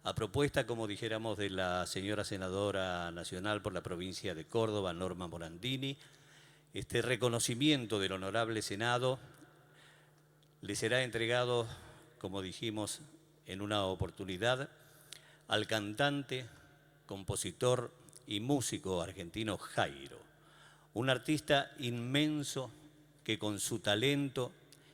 a propuesta, como dijéramos, de la señora senadora nacional por la provincia de Córdoba, Norma Morandini, este reconocimiento del Honorable Senado le será entregado, como dijimos, en una oportunidad al cantante, compositor y músico argentino Jairo, un artista inmenso que con su talento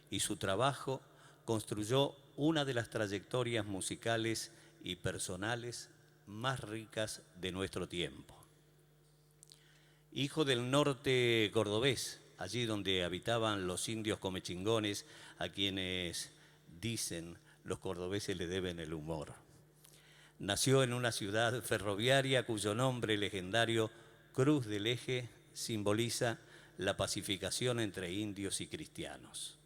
y su trabajo construyó una de las trayectorias musicales y personales más ricas de nuestro tiempo. Hijo del norte cordobés, allí donde habitaban los indios comechingones, a quienes dicen los cordobeses le deben el humor. Nació en una ciudad ferroviaria cuyo nombre legendario, Cruz del Eje, simboliza la pacificación entre indios y cristianos.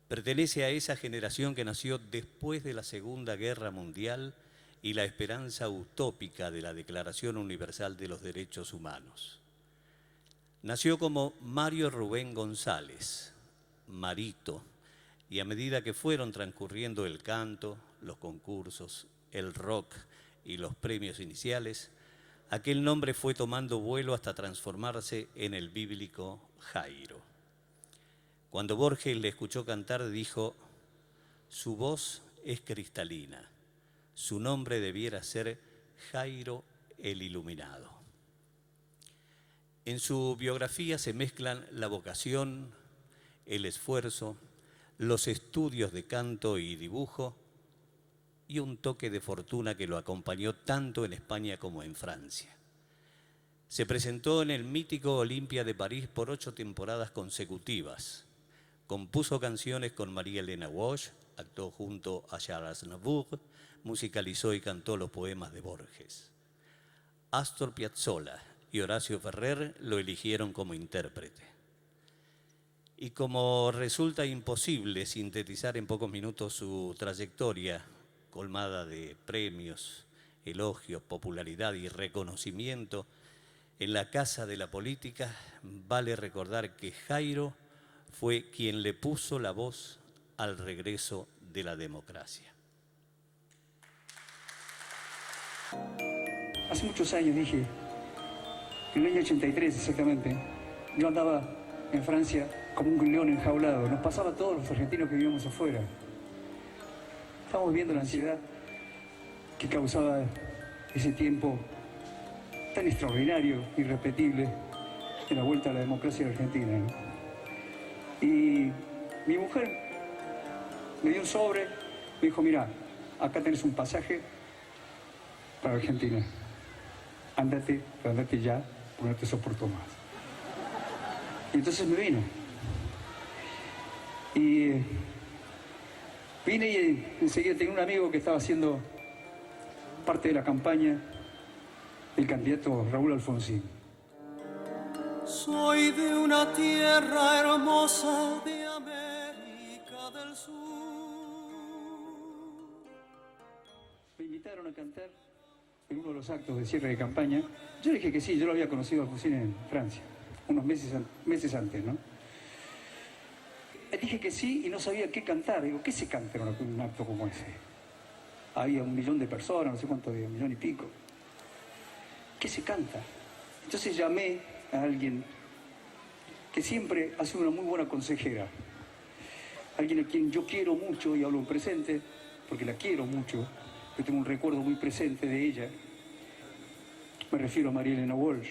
Pertenece a esa generación que nació después de la Segunda Guerra Mundial y la esperanza utópica de la Declaración Universal de los Derechos Humanos. Nació como Mario Rubén González, Marito, y a medida que fueron transcurriendo el canto, los concursos, el rock y los premios iniciales, aquel nombre fue tomando vuelo hasta transformarse en el bíblico Jairo. Cuando Borges le escuchó cantar, dijo: su voz es cristalina, su nombre debiera ser Jairo el Iluminado. En su biografía se mezclan la vocación, el esfuerzo, los estudios de canto y dibujo y un toque de fortuna que lo acompañó tanto en España como en Francia. Se presentó en el mítico Olimpia de París por 8 temporadas consecutivas. Compuso canciones con María Elena Walsh, actuó junto a Charles Aznavour, musicalizó y cantó los poemas de Borges. Astor Piazzolla y Horacio Ferrer lo eligieron como intérprete. Y como resulta imposible sintetizar en pocos minutos su trayectoria, colmada de premios, elogios, popularidad y reconocimiento, en la casa de la política vale recordar que Jairo fue quien le puso la voz al regreso de la democracia. Hace muchos años dije, en el año 83 exactamente, yo andaba en Francia como un león enjaulado. Nos pasaba a todos los argentinos que vivíamos afuera. Estábamos viendo la ansiedad que causaba ese tiempo tan extraordinario, irrepetible, de la vuelta a la democracia de Argentina, ¿no? Y mi mujer me dio un sobre, me dijo: mira, acá tenés un pasaje para Argentina. Ándate, pero ándate ya, porque no te soporto más. Y entonces me vine. Y vine y enseguida tenía un amigo que estaba haciendo parte de la campaña del candidato Raúl Alfonsín. Soy de una tierra hermosa de América del Sur. Me invitaron a cantar en uno de los actos de cierre de campaña. Yo le dije que sí, yo lo había conocido a Alfonsín en Francia, unos meses antes, ¿no? Le dije que sí y no sabía qué cantar. Digo, ¿qué se canta en un acto como ese? Había 1 millón de personas, no sé cuánto había, 1 millón y pico. ¿Qué se canta? Entonces llamé a alguien que siempre ha sido una muy buena consejera, alguien a quien yo quiero mucho y hablo en presente, porque la quiero mucho, yo tengo un recuerdo muy presente de ella. Me refiero a María Elena Walsh.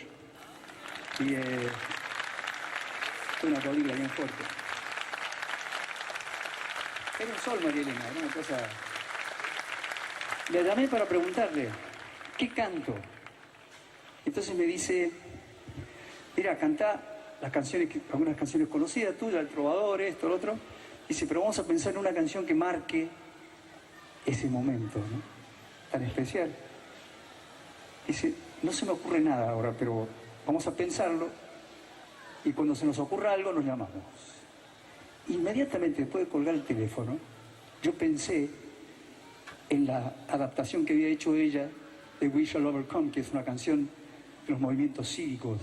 Y una aplaudirla bien fuerte. Era un sol, María Elena, era una cosa. Le llamé para preguntarle, ¿qué canto? Entonces me dice: mira, cantá algunas canciones conocidas tuyas, El Trovador, esto, lo otro. Dice, pero vamos a pensar en una canción que marque ese momento, ¿no?, tan especial. Dice, no se me ocurre nada ahora, pero vamos a pensarlo y cuando se nos ocurra algo nos llamamos. Inmediatamente después de colgar el teléfono, yo pensé en la adaptación que había hecho ella de We Shall Overcome, que es una canción de los movimientos cívicos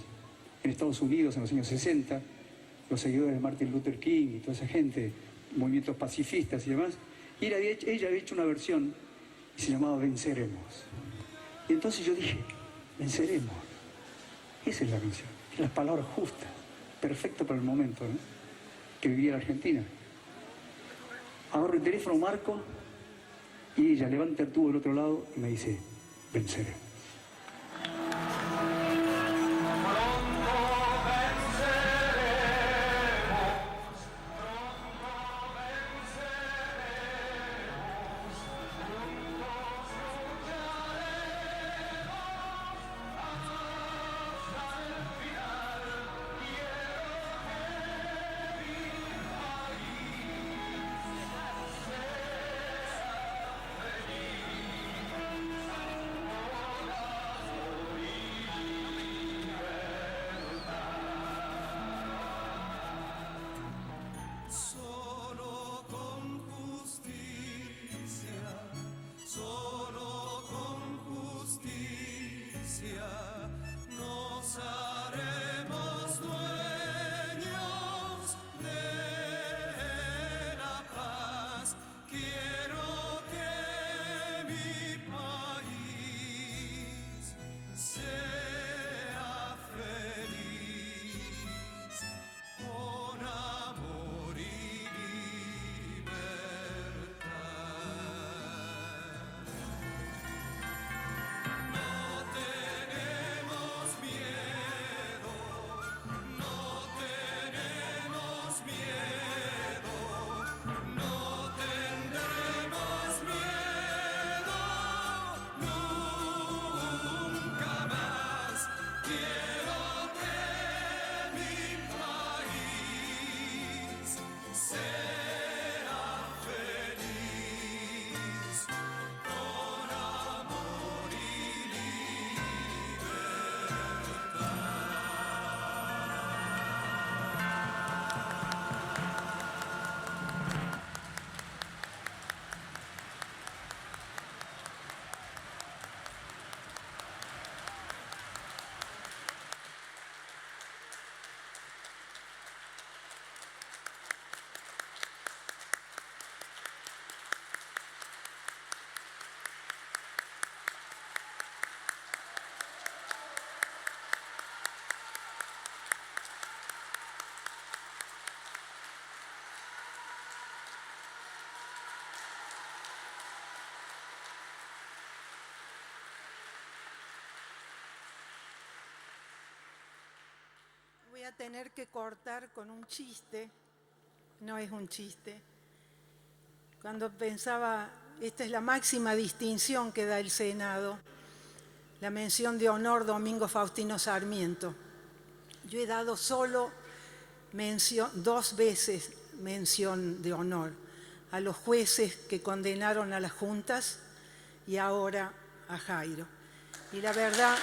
en Estados Unidos en los años 60, los seguidores de Martin Luther King y toda esa gente, movimientos pacifistas y demás. Y ella había hecho una versión y se llamaba Venceremos. Y entonces yo dije, venceremos. Esa es la canción, es las palabras justas, perfecto para el momento, ¿no?, que vivía la Argentina. Agarro el teléfono, marco, y ella levanta el tubo del otro lado y me dice, venceremos. Solo con justicia, solo con justicia nos haremos dueños de la paz. Quiero que mi país sea feliz con amor y Voy a tener que cortar con un chiste, no es un chiste. Cuando pensaba, esta es la máxima distinción que da el Senado, la mención de honor Domingo Faustino Sarmiento. Yo he dado solo dos veces mención de honor a los jueces que condenaron a las juntas y ahora a Jairo. Y la verdad...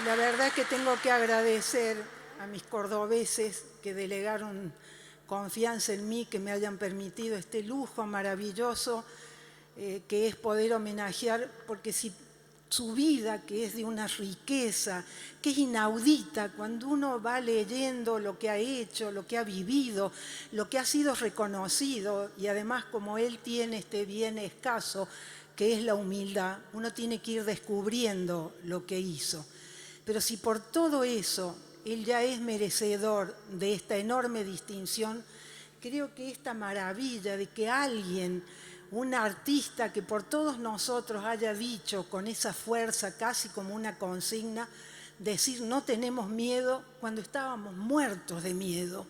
La verdad es que tengo que agradecer a mis cordobeses que delegaron confianza en mí, que me hayan permitido este lujo maravilloso que es poder homenajear, porque si su vida, que es de una riqueza, que es inaudita, cuando uno va leyendo lo que ha hecho, lo que ha vivido, lo que ha sido reconocido, y además como él tiene este bien escaso, que es la humildad, uno tiene que ir descubriendo lo que hizo. Pero si por todo eso él ya es merecedor de esta enorme distinción, creo que esta maravilla de que alguien, un artista que por todos nosotros haya dicho con esa fuerza, casi como una consigna, decir no tenemos miedo cuando estábamos muertos de miedo,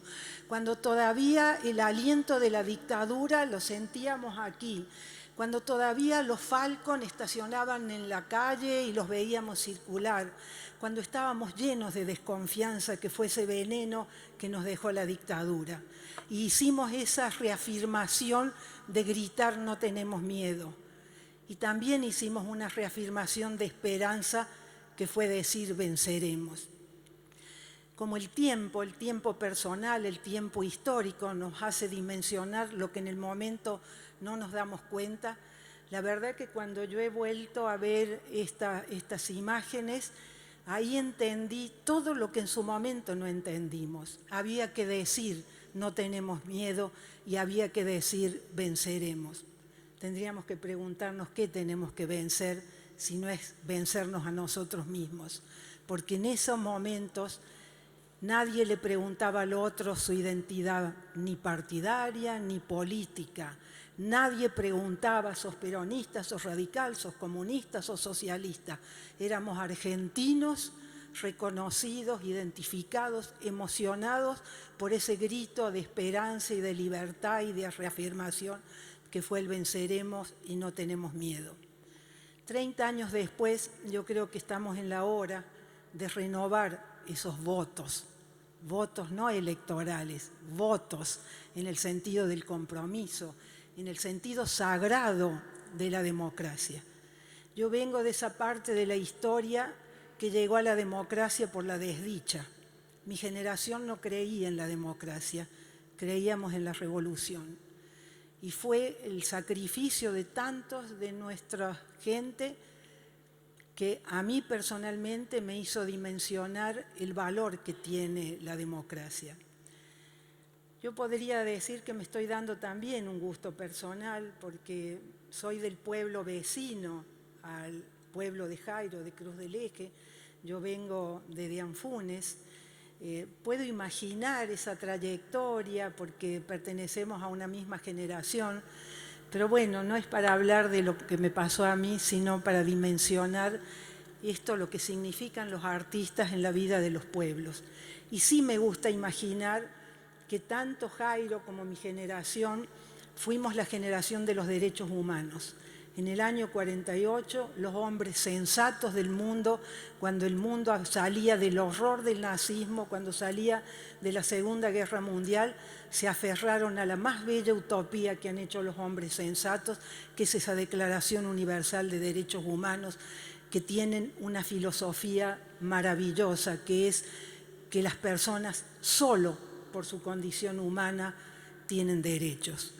cuando todavía el aliento de la dictadura lo sentíamos aquí, cuando todavía los Falcon estacionaban en la calle y los veíamos circular, cuando estábamos llenos de desconfianza que fue ese veneno que nos dejó la dictadura. Y hicimos esa reafirmación de gritar no tenemos miedo. Y también hicimos una reafirmación de esperanza que fue decir venceremos. Como el tiempo personal, el tiempo histórico nos hace dimensionar lo que en el momento no nos damos cuenta, la verdad que cuando yo he vuelto a ver estas imágenes, Ahí entendí todo lo que en su momento no entendimos. Había que decir, no tenemos miedo, y había que decir, venceremos. Tendríamos que preguntarnos qué tenemos que vencer si no es vencernos a nosotros mismos. Porque en esos momentos nadie le preguntaba al otro su identidad ni partidaria ni política. Nadie preguntaba, ¿sos peronista, sos radical, sos comunista, sos socialista? Éramos argentinos, reconocidos, identificados, emocionados por ese grito de esperanza y de libertad y de reafirmación que fue el venceremos y no tenemos miedo. 30 años después, yo creo que estamos en la hora de renovar esos votos. Votos no electorales, votos en el sentido del compromiso, en el sentido sagrado de la democracia. Yo vengo de esa parte de la historia que llegó a la democracia por la desdicha. Mi generación no creía en la democracia, creíamos en la revolución. Y fue el sacrificio de tantos de nuestra gente que a mí personalmente me hizo dimensionar el valor que tiene la democracia. Yo podría decir que me estoy dando también un gusto personal porque soy del pueblo vecino al pueblo de Jairo, de Cruz del Eje. Yo vengo de Anfunes. Puedo imaginar esa trayectoria porque pertenecemos a una misma generación, pero bueno, no es para hablar de lo que me pasó a mí, sino para dimensionar esto, lo que significan los artistas en la vida de los pueblos. Y sí me gusta imaginar que tanto Jairo como mi generación fuimos la generación de los derechos humanos. En el año 48, los hombres sensatos del mundo, cuando el mundo salía del horror del nazismo, cuando salía de la Segunda Guerra Mundial, se aferraron a la más bella utopía que han hecho los hombres sensatos, que es esa Declaración Universal de Derechos Humanos, que tienen una filosofía maravillosa, que es que las personas solo por su condición humana tienen derechos.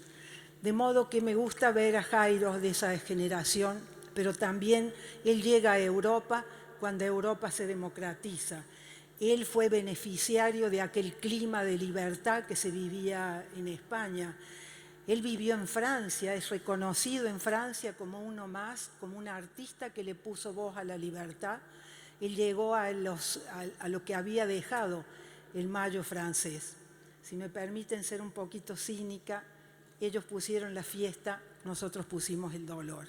De modo que me gusta ver a Jairo de esa generación, pero también él llega a Europa cuando Europa se democratiza. Él fue beneficiario de aquel clima de libertad que se vivía en España. Él vivió en Francia, es reconocido en Francia como uno más, como un artista que le puso voz a la libertad. Él llegó a lo que había dejado el Mayo francés. Si me permiten ser un poquito cínica, ellos pusieron la fiesta, nosotros pusimos el dolor.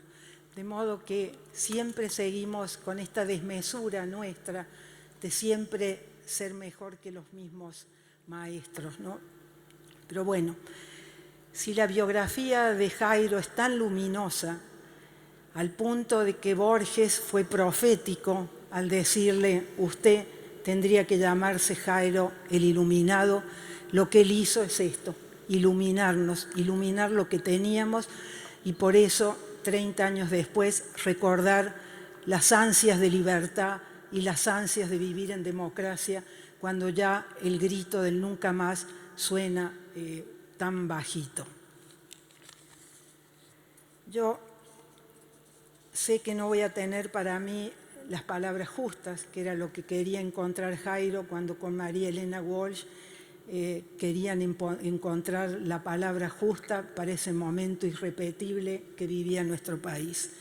De modo que siempre seguimos con esta desmesura nuestra de siempre ser mejor que los mismos maestros, ¿no? Pero bueno, si la biografía de Jairo es tan luminosa, al punto de que Borges fue profético al decirle, usted tendría que llamarse Jairo el Iluminado, lo que él hizo es esto, iluminarnos, iluminar lo que teníamos y por eso, 30 años después, recordar las ansias de libertad y las ansias de vivir en democracia cuando ya el grito del nunca más suena tan bajito. Yo sé que no voy a tener para mí las palabras justas, que era lo que quería encontrar Jairo cuando con María Elena Walsh querían encontrar la palabra justa para ese momento irrepetible que vivía nuestro país.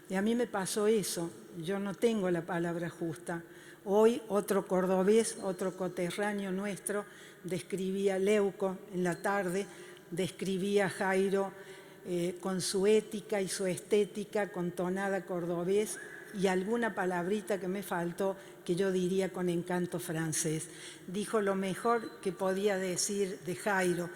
Y a mí me pasó eso, yo no tengo la palabra justa. Hoy otro cordobés, otro coterráneo nuestro, describía Leuco en la tarde, describía a Jairo con su ética y su estética, con tonada cordobés y alguna palabrita que me faltó que yo diría con encanto francés. Dijo lo mejor que podía decir de Jairo.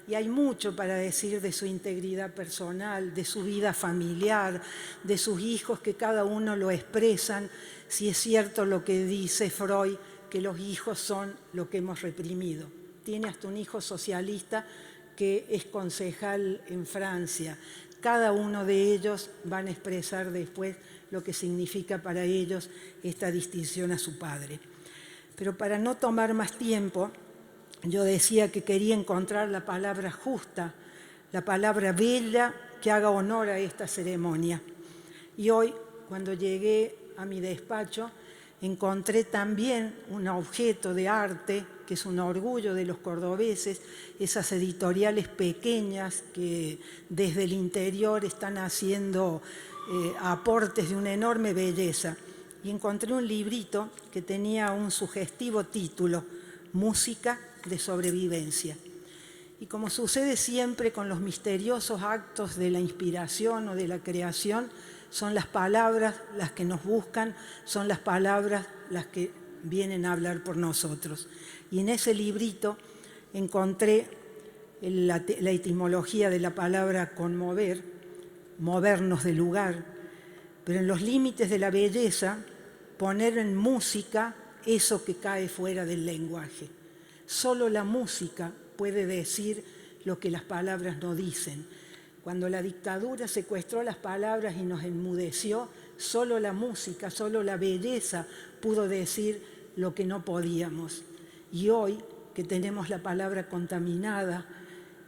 Y hay mucho para decir de su integridad personal, de su vida familiar, de sus hijos que cada uno lo expresan, si es cierto lo que dice Freud, que los hijos son lo que hemos reprimido. Tiene hasta un hijo socialista que es concejal en Francia. Cada uno de ellos van a expresar después lo que significa para ellos esta distinción a su padre. Pero para no tomar más tiempo, yo decía que quería encontrar la palabra justa, la palabra bella que haga honor a esta ceremonia. Y hoy, cuando llegué a mi despacho, encontré también un objeto de arte que es un orgullo de los cordobeses, esas editoriales pequeñas que desde el interior están haciendo aportes de una enorme belleza. Y encontré un librito que tenía un sugestivo título, Música de sobrevivencia. Y como sucede siempre con los misteriosos actos de la inspiración o de la creación, son las palabras las que nos buscan, son las palabras las que vienen a hablar por nosotros. Y en ese librito encontré la etimología de la palabra conmover, movernos de lugar, pero en los límites de la belleza, poner en música eso que cae fuera del lenguaje. Solo la música puede decir lo que las palabras no dicen. Cuando la dictadura secuestró las palabras y nos enmudeció, solo la música, solo la belleza pudo decir lo que no podíamos. Y hoy, que tenemos la palabra contaminada,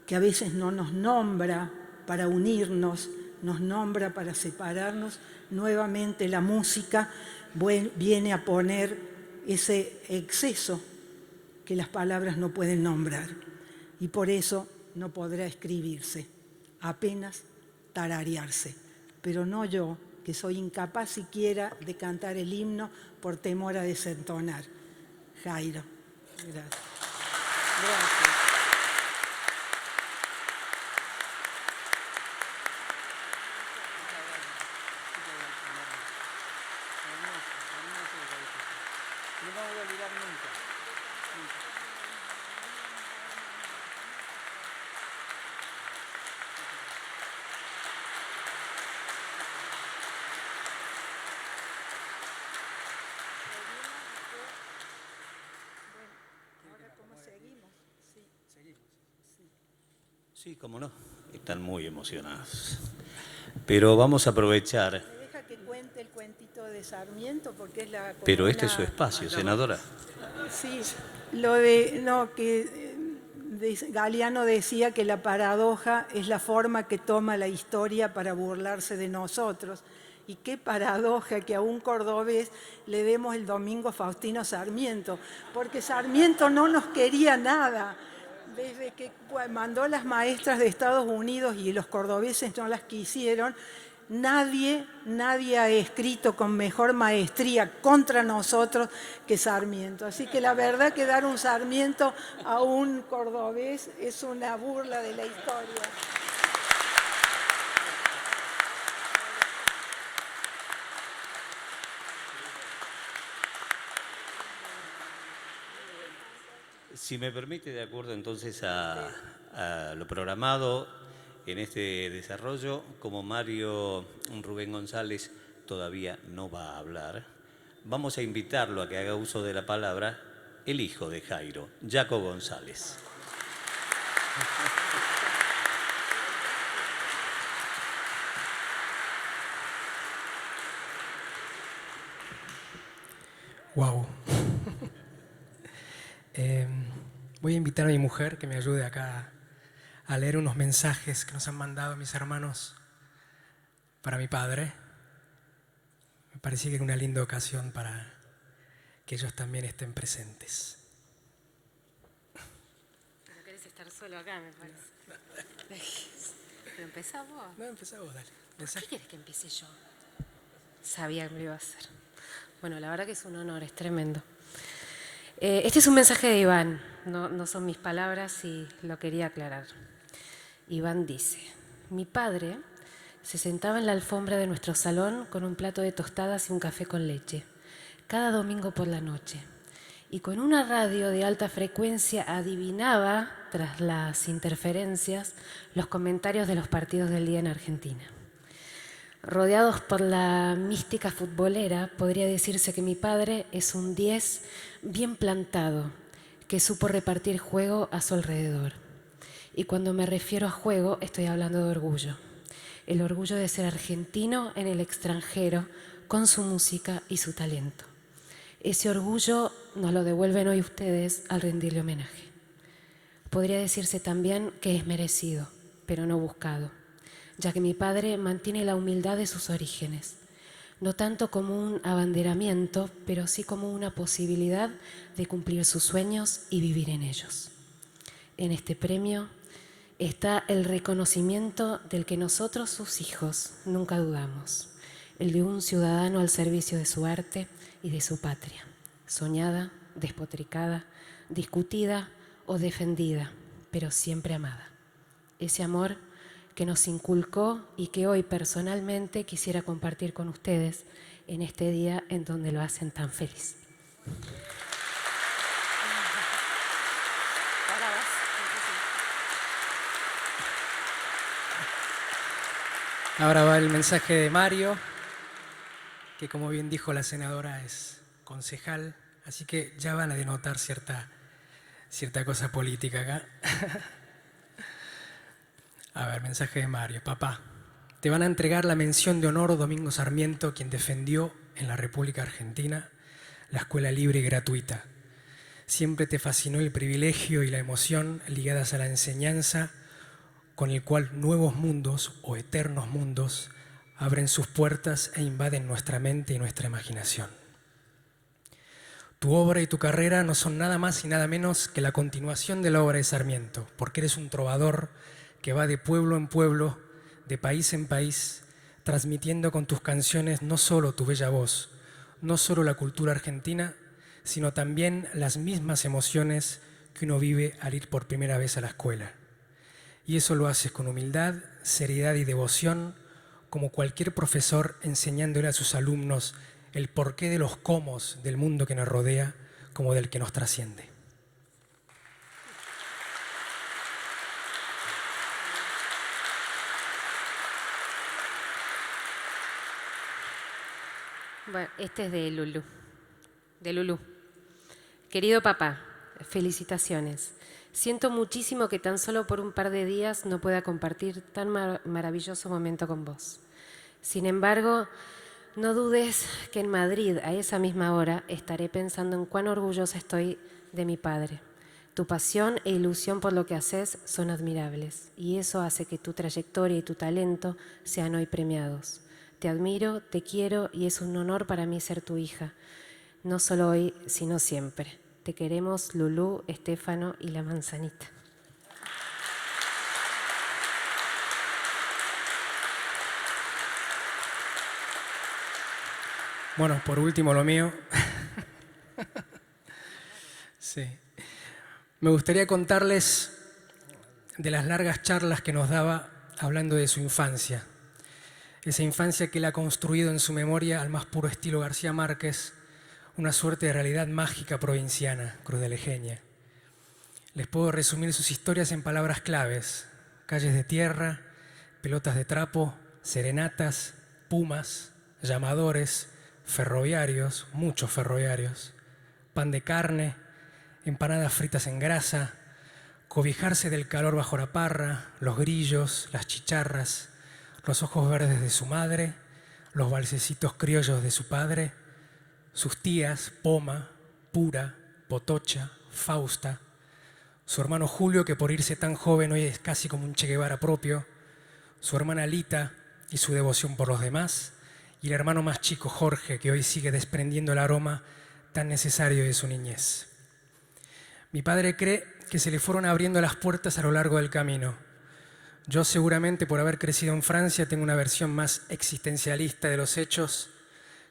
que a veces no nos nombra para unirnos, nos nombra para separarnos, nuevamente la música viene a poner ese exceso que las palabras no pueden nombrar. Y por eso no podrá escribirse, apenas tararearse. Pero no yo, que soy incapaz siquiera de cantar el himno por temor a desentonar. Jairo, gracias. Gracias. No me voy a olvidar nunca. Sí, cómo no. Están muy emocionados. Pero vamos a aprovechar. ¿Me deja que cuente el cuentito de Sarmiento? Porque es la... Pero este es su espacio, senadora. Sí, lo de... No, que Galeano decía que la paradoja es la forma que toma la historia para burlarse de nosotros. Y qué paradoja que a un cordobés le demos el domingo Faustino Sarmiento, porque Sarmiento no nos quería nada. Desde que mandó las maestras de Estados Unidos y los cordobeses no las quisieron, nadie ha escrito con mejor maestría contra nosotros que Sarmiento. Así que la verdad que dar un Sarmiento a un cordobés es una burla de la historia. Si me permite, de acuerdo entonces a lo programado en este desarrollo, como Mario Rubén González todavía no va a hablar, vamos a invitarlo a que haga uso de la palabra el hijo de Jairo, Jaco González. Wow. Voy a invitar a mi mujer que me ayude acá a leer unos mensajes que nos han mandado mis hermanos para mi padre. Me parecía que era una linda ocasión para que ellos también estén presentes. No querés estar solo acá, me parece. ¿Pero empezás vos? No, empezá vos, dale. ¿Por qué querés que empiece yo? Sabía que me lo iba a hacer. Bueno, la verdad que es un honor, es tremendo. Este es un mensaje de Iván, no son mis palabras y lo quería aclarar. Iván dice: mi padre se sentaba en la alfombra de nuestro salón con un plato de tostadas y un café con leche, cada domingo por la noche, y con una radio de alta frecuencia adivinaba, tras las interferencias, los comentarios de los partidos del día en Argentina. Rodeados por la mística futbolera, podría decirse que mi padre es un 10 bien plantado, que supo repartir juego a su alrededor. Y cuando me refiero a juego, estoy hablando de orgullo. El orgullo de ser argentino en el extranjero, con su música y su talento. Ese orgullo nos lo devuelven hoy ustedes al rendirle homenaje. Podría decirse también que es merecido, pero no buscado, ya que mi padre mantiene la humildad de sus orígenes. no tanto como un abanderamiento, pero sí como una posibilidad de cumplir sus sueños y vivir en ellos. En este premio está el reconocimiento del que nosotros, sus hijos, nunca dudamos, el de un ciudadano al servicio de su arte y de su patria, soñada, despotricada, discutida o defendida, pero siempre amada. Ese amor que nos inculcó y que hoy personalmente quisiera compartir con ustedes en este día en donde lo hacen tan feliz. Ahora va el mensaje de Mario, que como bien dijo la senadora es concejal, así que ya van a denotar cierta cosa política acá. A ver, mensaje de Mario. Papá, te van a entregar la mención de honor Domingo Sarmiento, quien defendió en la República Argentina la escuela libre y gratuita. Siempre te fascinó el privilegio y la emoción ligadas a la enseñanza, con el cual nuevos mundos o eternos mundos abren sus puertas e invaden nuestra mente y nuestra imaginación. Tu obra y tu carrera no son nada más y nada menos que la continuación de la obra de Sarmiento, porque eres un trovador que va de pueblo en pueblo, de país en país, transmitiendo con tus canciones no solo tu bella voz, no solo la cultura argentina, sino también las mismas emociones que uno vive al ir por primera vez a la escuela. Y eso lo haces con humildad, seriedad y devoción, como cualquier profesor enseñándole a sus alumnos el porqué de los cómo del mundo que nos rodea, como del que nos trasciende. Bueno, este es de Lulú. De Lulú. Querido papá, felicitaciones. Siento muchísimo que tan solo por un par de días no pueda compartir tan maravilloso momento con vos. Sin embargo, no dudes que en Madrid, a esa misma hora, estaré pensando en cuán orgullosa estoy de mi padre. Tu pasión e ilusión por lo que haces son admirables y eso hace que tu trayectoria y tu talento sean hoy premiados. Te admiro, te quiero y es un honor para mí ser tu hija, no solo hoy, sino siempre. Te queremos, Lulú, Estefano y la manzanita. Bueno, por último lo mío. Sí. Me gustaría contarles de las largas charlas que nos daba hablando de su infancia. Esa infancia que él ha construido en su memoria al más puro estilo García Márquez, una suerte de realidad mágica provinciana, crudelejeña. Les puedo resumir sus historias en palabras claves: calles de tierra, pelotas de trapo, serenatas, pumas, llamadores, ferroviarios, muchos ferroviarios, pan de carne, empanadas fritas en grasa, cobijarse del calor bajo la parra, los grillos, las chicharras, los ojos verdes de su madre, los balsecitos criollos de su padre, sus tías, Poma, Pura, Potocha, Fausta, su hermano Julio, que por irse tan joven hoy es casi como un Che Guevara propio, su hermana Lita y su devoción por los demás, y el hermano más chico, Jorge, que hoy sigue desprendiendo el aroma tan necesario de su niñez. Mi padre cree que se le fueron abriendo las puertas a lo largo del camino. Yo seguramente por haber crecido en Francia tengo una versión más existencialista de los hechos.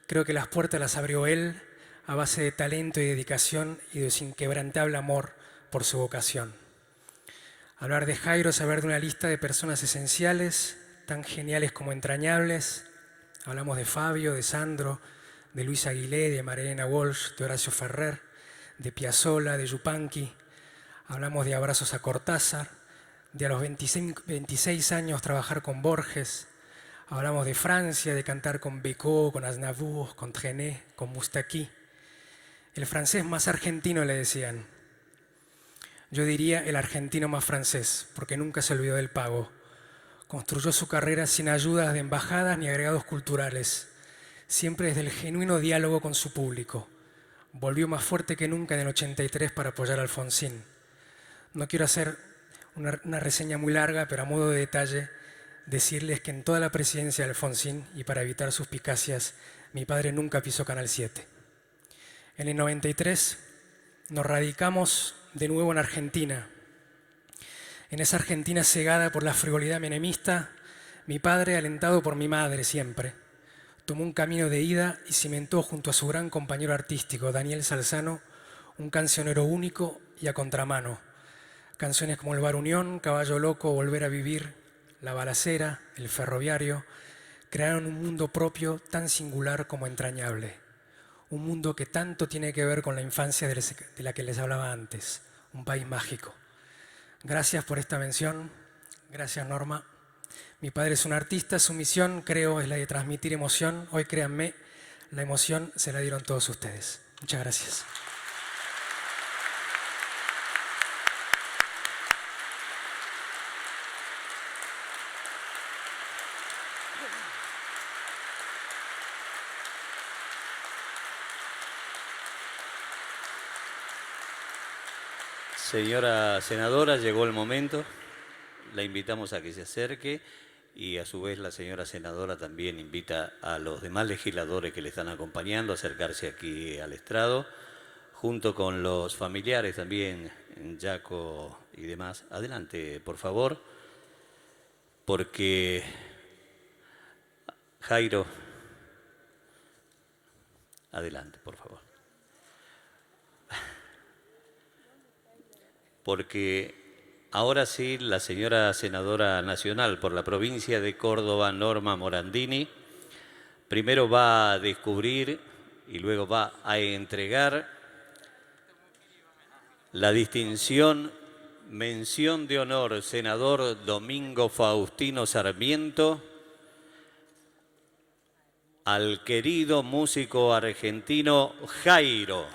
Creo que las puertas las abrió él a base de talento y dedicación y de su inquebrantable amor por su vocación. Hablar de Jairo es hablar de una lista de personas esenciales, tan geniales como entrañables. Hablamos de Fabio, de Sandro, de Luis Aguilé, de Marilena Walsh, de Horacio Ferrer, de Piazzolla, de Yupanqui. Hablamos de abrazos a Cortázar, de a los 26 años trabajar con Borges. Hablamos de Francia, de cantar con Becot, con Aznavour, con Trenet, con Moustaki. El francés más argentino, le decían. Yo diría el argentino más francés, porque nunca se olvidó del pago. Construyó su carrera sin ayudas de embajadas ni agregados culturales, siempre desde el genuino diálogo con su público. Volvió más fuerte que nunca en el 83 para apoyar a Alfonsín. No quiero hacer una reseña muy larga, pero a modo de detalle, decirles que en toda la presidencia de Alfonsín, y para evitar suspicacias, mi padre nunca pisó Canal 7. En el 93 nos radicamos de nuevo en Argentina. En esa Argentina cegada por la frivolidad menemista, mi padre, alentado por mi madre siempre, tomó un camino de ida y cimentó junto a su gran compañero artístico, Daniel Salzano, un cancionero único y a contramano. Canciones como El Bar Unión, Caballo Loco, Volver a Vivir, La Balacera, El Ferroviario, crearon un mundo propio tan singular como entrañable. Un mundo que tanto tiene que ver con la infancia de la que les hablaba antes. Un país mágico. Gracias por esta mención. Gracias, Norma. Mi padre es un artista, su misión, creo, es la de transmitir emoción. Hoy, créanme, la emoción se la dieron todos ustedes. Muchas gracias. Señora senadora, llegó el momento. La invitamos a que se acerque y a su vez la señora senadora también invita a los demás legisladores que le están acompañando a acercarse aquí al estrado, junto con los familiares también, Jaco y demás. Adelante, por favor, porque Jairo, adelante, por favor. Porque ahora sí, la señora senadora nacional por la provincia de Córdoba, Norma Morandini, primero va a descubrir y luego va a entregar la distinción Mención de Honor, senador Domingo Faustino Sarmiento, al querido músico argentino Jairo.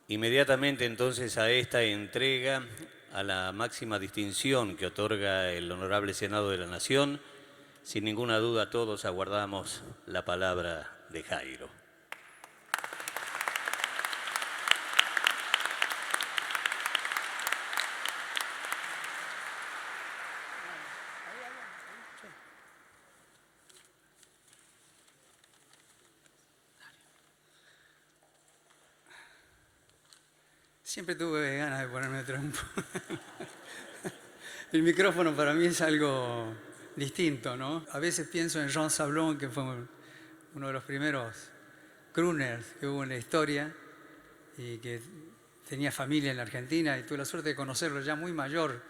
Inmediatamente entonces a esta entrega, a la máxima distinción que otorga el Honorable Senado de la Nación, sin ninguna duda todos aguardamos la palabra de Jairo. Siempre tuve ganas de ponerme trompo. El micrófono para mí es algo distinto, ¿no? A veces pienso en Jean Sablon, que fue uno de los primeros crooners que hubo en la historia y que tenía familia en la Argentina y tuve la suerte de conocerlo ya muy mayor.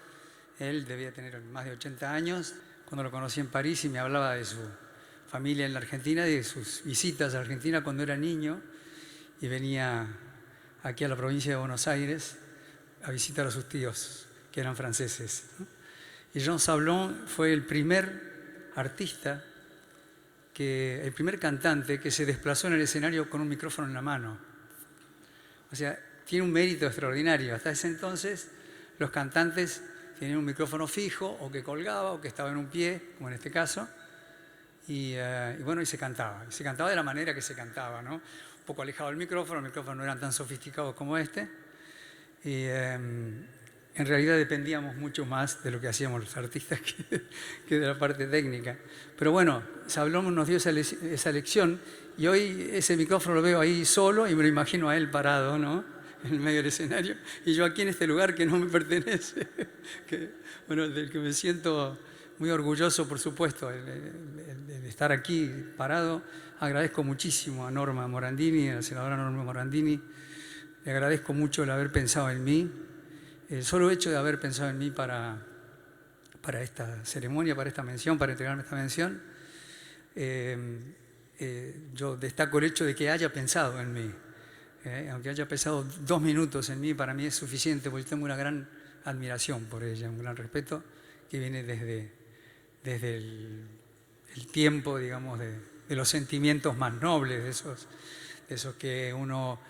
Él debía tener más de 80 años cuando lo conocí en París y me hablaba de su familia en la Argentina y de sus visitas a Argentina cuando era niño y venía aquí a la provincia de Buenos Aires a visitar a sus tíos, que eran franceses. Y Jean Sablon fue el primer artista, el primer cantante que se desplazó en el escenario con un micrófono en la mano. O sea, tiene un mérito extraordinario. Hasta ese entonces los cantantes tenían un micrófono fijo o que colgaba o que estaba en un pie, como en este caso, y bueno, y se cantaba. Y se cantaba de la manera que se cantaba, ¿no? Un poco alejado del micrófono, los micrófonos no eran tan sofisticados como este. Y en realidad dependíamos mucho más de lo que hacíamos los artistas que de la parte técnica. Pero bueno, Sablon nos dio esa lección y hoy ese micrófono lo veo ahí solo y me lo imagino a él parado, ¿no? En el medio del escenario y yo aquí en este lugar que no me pertenece, bueno, del que me siento muy orgulloso, por supuesto, de estar aquí parado. Agradezco muchísimo a Norma Morandini, a la senadora Norma Morandini, Le agradezco mucho el haber pensado en mí, el solo hecho de haber pensado en mí para esta ceremonia, para esta mención, para entregarme esta mención. Yo destaco el hecho de que haya pensado en mí. Aunque haya pensado 2 minutos en mí, para mí es suficiente, porque tengo una gran admiración por ella, un gran respeto que viene desde el tiempo, digamos, de los sentimientos más nobles, de esos que uno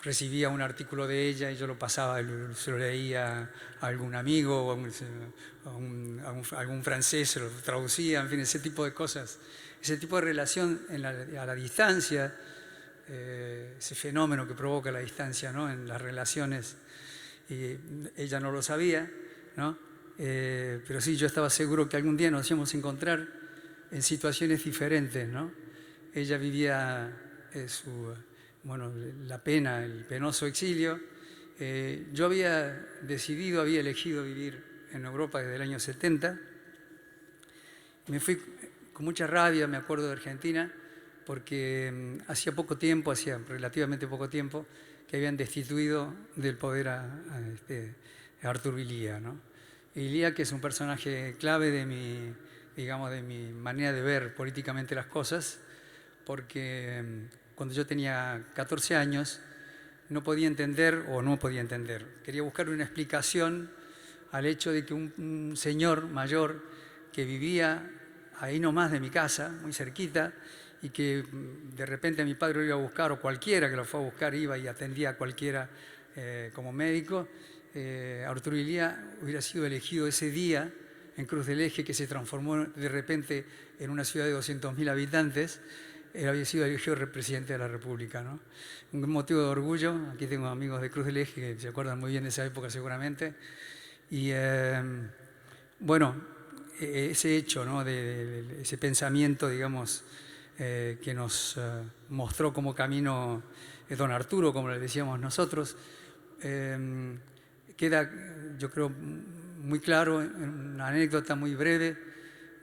recibía un artículo de ella y yo lo pasaba, se lo leía a algún amigo o a algún francés, se lo traducía, en fin, ese tipo de cosas, ese tipo de relación a la distancia, ese fenómeno que provoca la distancia, ¿no?, en las relaciones. Y ella no lo sabía, ¿no? Pero sí, yo estaba seguro que algún día nos íbamos a encontrar en situaciones diferentes, ¿no? Ella vivía la pena, el penoso exilio. Yo había elegido vivir en Europa desde el año 70. Me fui con mucha rabia, me acuerdo, de Argentina, porque hacía relativamente poco tiempo, que habían destituido del poder a Arturo Illia, ¿no? Illia, que es un personaje clave de mi manera de ver políticamente las cosas, porque cuando yo tenía 14 años no podía entender, quería buscar una explicación al hecho de que un señor mayor que vivía ahí nomás de mi casa, muy cerquita, y que de repente mi padre lo iba a buscar, o cualquiera que lo fue a buscar iba y atendía a cualquiera como médico. Arturo Illia hubiera sido elegido ese día en Cruz del Eje, que se transformó de repente en una ciudad de 200.000 habitantes. Él había sido elegido presidente de la República, ¿no? Un motivo de orgullo. Aquí tengo amigos de Cruz del Eje que se acuerdan muy bien de esa época seguramente. Y ese hecho, ¿no?, de ese pensamiento, digamos, que nos mostró como camino don Arturo, como le decíamos nosotros, queda, yo creo, muy claro en una anécdota muy breve.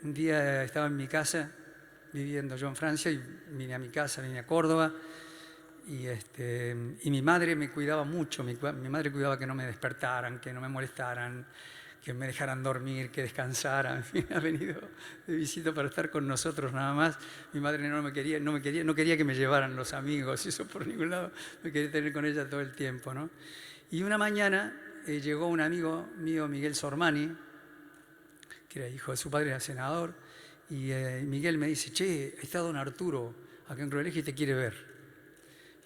Un día estaba en mi casa, viviendo yo en Francia, y vine a Córdoba, y mi madre me cuidaba mucho. Mi madre cuidaba que no me despertaran, que no me molestaran, que me dejaran dormir, que descansara. En fin, ha venido de visita para estar con nosotros nada más. Mi madre no quería que me llevaran los amigos, eso por ningún lado, me quería tener con ella todo el tiempo, ¿no? Y una mañana llegó un amigo mío, Miguel Sormani, que era hijo de su padre, era senador, y Miguel me dice: che, está don Arturo acá en Cruz del Eje y te quiere ver.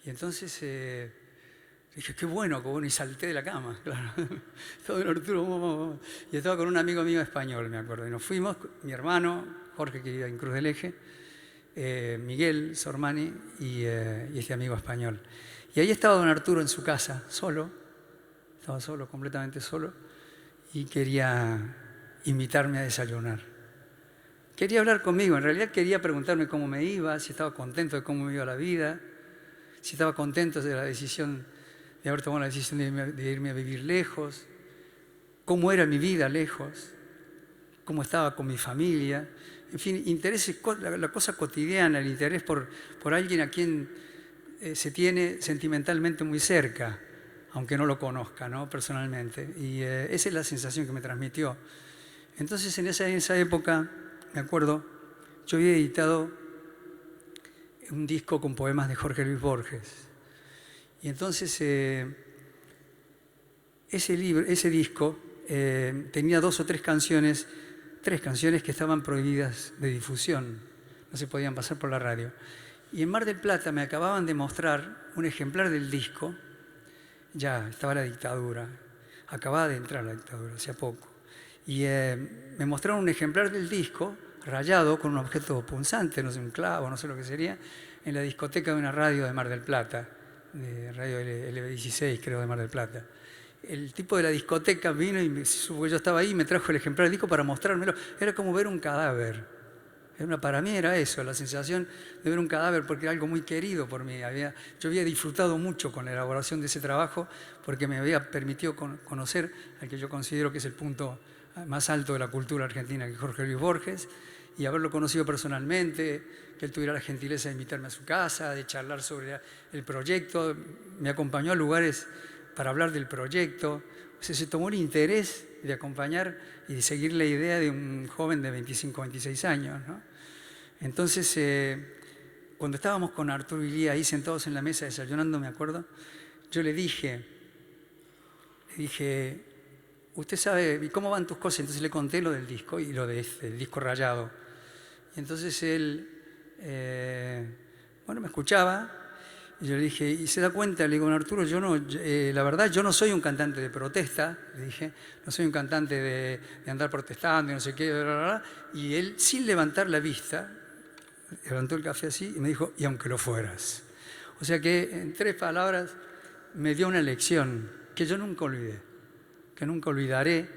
Y entonces dije: qué bueno, y salté de la cama, claro. Está don Arturo, vamos. Y estaba con un amigo mío español, me acuerdo, y nos fuimos, mi hermano Jorge, que vivía en Cruz del Eje, Miguel Sormani y este amigo español. Y ahí estaba don Arturo en su casa, estaba solo, completamente solo, y quería invitarme a desayunar. Quería hablar conmigo, en realidad quería preguntarme cómo me iba, si estaba contento de cómo me iba la vida, si estaba contento de haber tomado la decisión de irme a vivir lejos, cómo era mi vida lejos, cómo estaba con mi familia, en fin, intereses, la cosa cotidiana, el interés por alguien a quien se tiene sentimentalmente muy cerca, aunque no lo conozca, ¿no?, personalmente. Y esa es la sensación que me transmitió. Entonces, en esa época, me acuerdo, yo había editado un disco con poemas de Jorge Luis Borges. Y entonces ese disco tenía 2 o 3 canciones que estaban prohibidas de difusión, no se podían pasar por la radio. Y en Mar del Plata me acababan de mostrar un ejemplar del disco. Ya estaba la dictadura, acababa de entrar la dictadura hacía poco. Y me mostraron un ejemplar del disco rayado con un objeto punzante, no sé, un clavo, no sé lo que sería, en la discoteca de una radio de Mar del Plata, de radio LB16, creo, de Mar del Plata. El tipo de la discoteca vino y supo que yo estaba ahí y me trajo el ejemplar del disco para mostrármelo. Era como ver un cadáver. Para mí era eso, la sensación de ver un cadáver, porque era algo muy querido por mí. Yo había disfrutado mucho con la elaboración de ese trabajo, porque me había permitido conocer al que yo considero que es el punto más alto de la cultura argentina, que es Jorge Luis Borges, y haberlo conocido personalmente, que él tuviera la gentileza de invitarme a su casa, de charlar sobre el proyecto, me acompañó a lugares para hablar del proyecto. O sea, se tomó el interés de acompañar y de seguir la idea de un joven de 25, 26 años, ¿no? Entonces, cuando estábamos con Arturo y Lía ahí sentados en la mesa desayunando, me acuerdo, yo le dije, usted sabe, ¿cómo van tus cosas? Entonces le conté lo del disco y lo del disco rayado. Y entonces él, me escuchaba y yo le dije, ¿y se da cuenta? Le digo, Arturo, la verdad, yo no soy un cantante de protesta, le dije, no soy un cantante de andar protestando y no sé qué, bla, bla, bla. Y él, sin levantar la vista, levantó el café así y me dijo, y aunque lo fueras. O sea que, en 3 palabras, me dio una lección que yo nunca olvidé, que nunca olvidaré,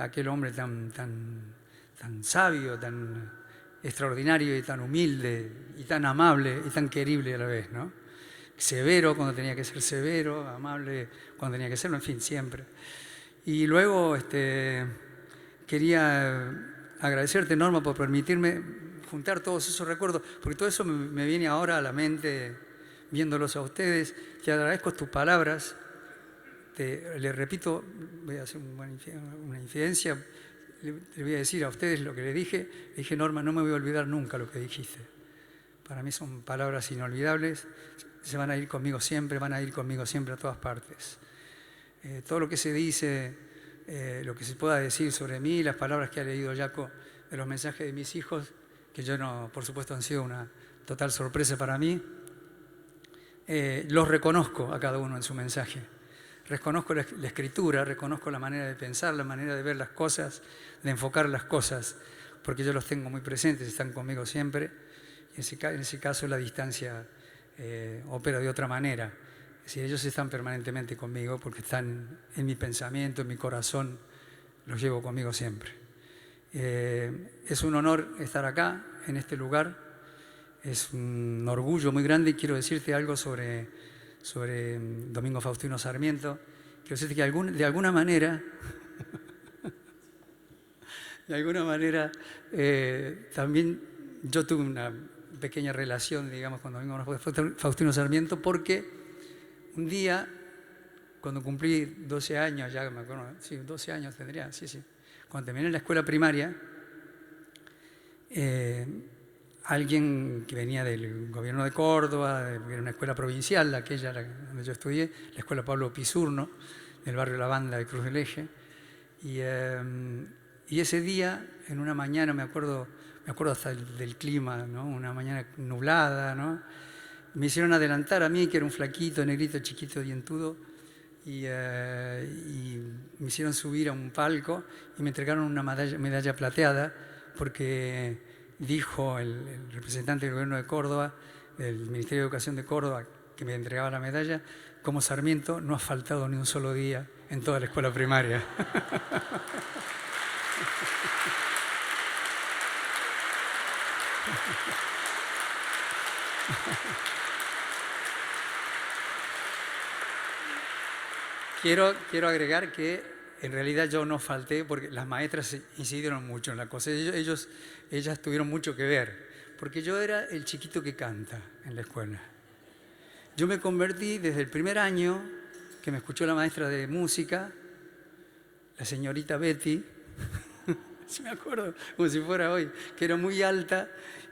aquel hombre tan sabio, tan extraordinario y tan humilde y tan amable y tan querible a la vez, ¿no? Severo cuando tenía que ser severo, amable cuando tenía que serlo, en fin, siempre. Y luego quería agradecerte, Norma, por permitirme juntar todos esos recuerdos, porque todo eso me viene ahora a la mente viéndolos a ustedes. Te agradezco tus palabras. Le repito, voy a hacer una infidencia. Le voy a decir a ustedes lo que le dije. Le dije, Norma, no me voy a olvidar nunca lo que dijiste. Para mí son palabras inolvidables. Se van a ir conmigo siempre, van a ir conmigo siempre a todas partes. Todo lo que se dice, lo que se pueda decir sobre mí, las palabras que ha leído Jaco de los mensajes de mis hijos, que por supuesto han sido una total sorpresa para mí, los reconozco a cada uno en su mensaje. Reconozco la escritura, reconozco la manera de pensar, la manera de ver las cosas, de enfocar las cosas, porque yo los tengo muy presentes, están conmigo siempre. En ese caso la distancia opera de otra manera. Es decir, ellos están permanentemente conmigo porque están en mi pensamiento, en mi corazón, los llevo conmigo siempre. Es un honor estar acá, en este lugar. Es un orgullo muy grande y quiero decirte algo sobre Domingo Faustino Sarmiento. Quiero decirte que de alguna manera, también yo tuve una pequeña relación, digamos, con Domingo Faustino Sarmiento, porque un día, cuando cumplí 12 años, ya me acuerdo, sí, 12 años tendría, sí, cuando terminé la escuela primaria, alguien que venía del gobierno de Córdoba, era una escuela provincial, aquella donde yo estudié, la escuela Pablo Pisurno, del barrio La Banda de Cruz del Eje. Y ese día, en una mañana, me acuerdo hasta del clima, ¿no? Una mañana nublada, ¿no? Me hicieron adelantar a mí, que era un flaquito, negrito, chiquito, dientudo, y me hicieron subir a un palco y me entregaron una medalla plateada, porque dijo el representante del gobierno de Córdoba, del Ministerio de Educación de Córdoba, que me entregaba la medalla, como Sarmiento no ha faltado ni un solo día en toda la escuela primaria. Quiero agregar que en realidad yo no falté porque las maestras incidieron mucho en la cosa. Ellas tuvieron mucho que ver, porque yo era el chiquito que canta en la escuela. Yo me convertí desde el primer año que me escuchó la maestra de música, la señorita Betty, si me acuerdo, como si fuera hoy, que era muy alta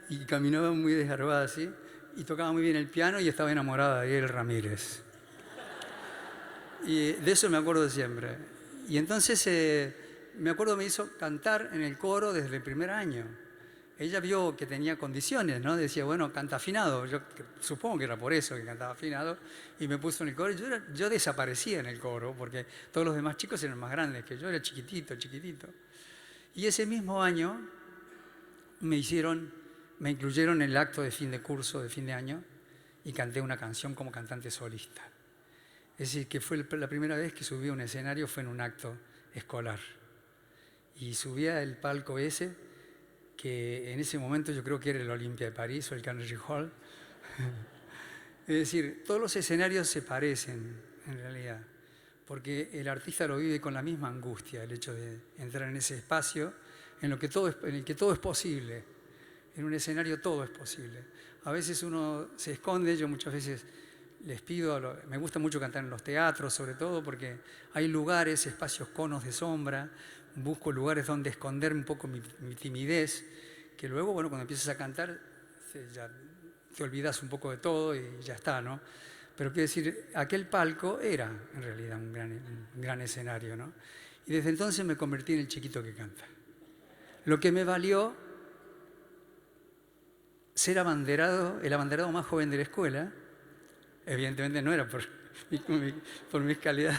y caminaba muy desgarbada así, y tocaba muy bien el piano y estaba enamorada de Ariel Ramírez. Y de eso me acuerdo siempre. Y entonces, me acuerdo, me hizo cantar en el coro desde el primer año. Ella vio que tenía condiciones, ¿no? Decía, bueno, canta afinado. Yo supongo que era por eso que cantaba afinado. Y me puso en el coro. Yo desaparecía en el coro porque todos los demás chicos eran más grandes que yo. Era chiquitito. Y ese mismo año me incluyeron en el acto de fin de curso, de fin de año, y canté una canción como cantante solista. Es decir, que fue la primera vez que subí a un escenario, fue en un acto escolar. Y subí al palco ese, que en ese momento yo creo que era el Olympia de París o el Carnegie Hall. Es decir, todos los escenarios se parecen en realidad, porque el artista lo vive con la misma angustia, el hecho de entrar en ese espacio en el que todo es posible. En un escenario todo es posible. A veces uno se esconde, yo muchas veces les pido, me gusta mucho cantar en los teatros, sobre todo porque hay lugares, espacios, conos de sombra, busco lugares donde esconder un poco mi timidez, que luego, bueno, cuando empiezas a cantar, ya te olvidas un poco de todo y ya está, ¿no? Pero quiero decir, aquel palco era en realidad un gran escenario, ¿no? Y desde entonces me convertí en el chiquito que canta. Lo que me valió ser abanderado, el abanderado más joven de la escuela. Evidentemente no era por mi calidad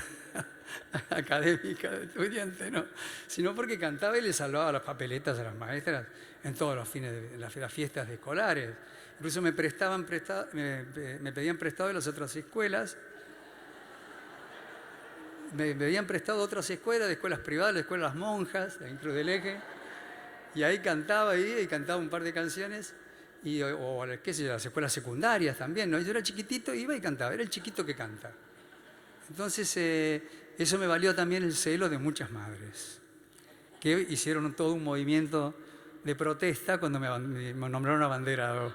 académica de estudiante, no, sino porque cantaba y le salvaba las papeletas a las maestras en todos los fines de las fiestas escolares. Incluso me pedían prestado de las otras escuelas. Me pedían prestado de otras escuelas, de escuelas privadas, de escuelas monjas, de Cruz del Eje. Y ahí cantaba un par de canciones. O qué sé yo, las escuelas secundarias también, ¿no? Yo era chiquitito, iba y cantaba, era el chiquito que canta. Entonces, eso me valió también el celo de muchas madres, que hicieron todo un movimiento de protesta cuando me nombraron abanderado.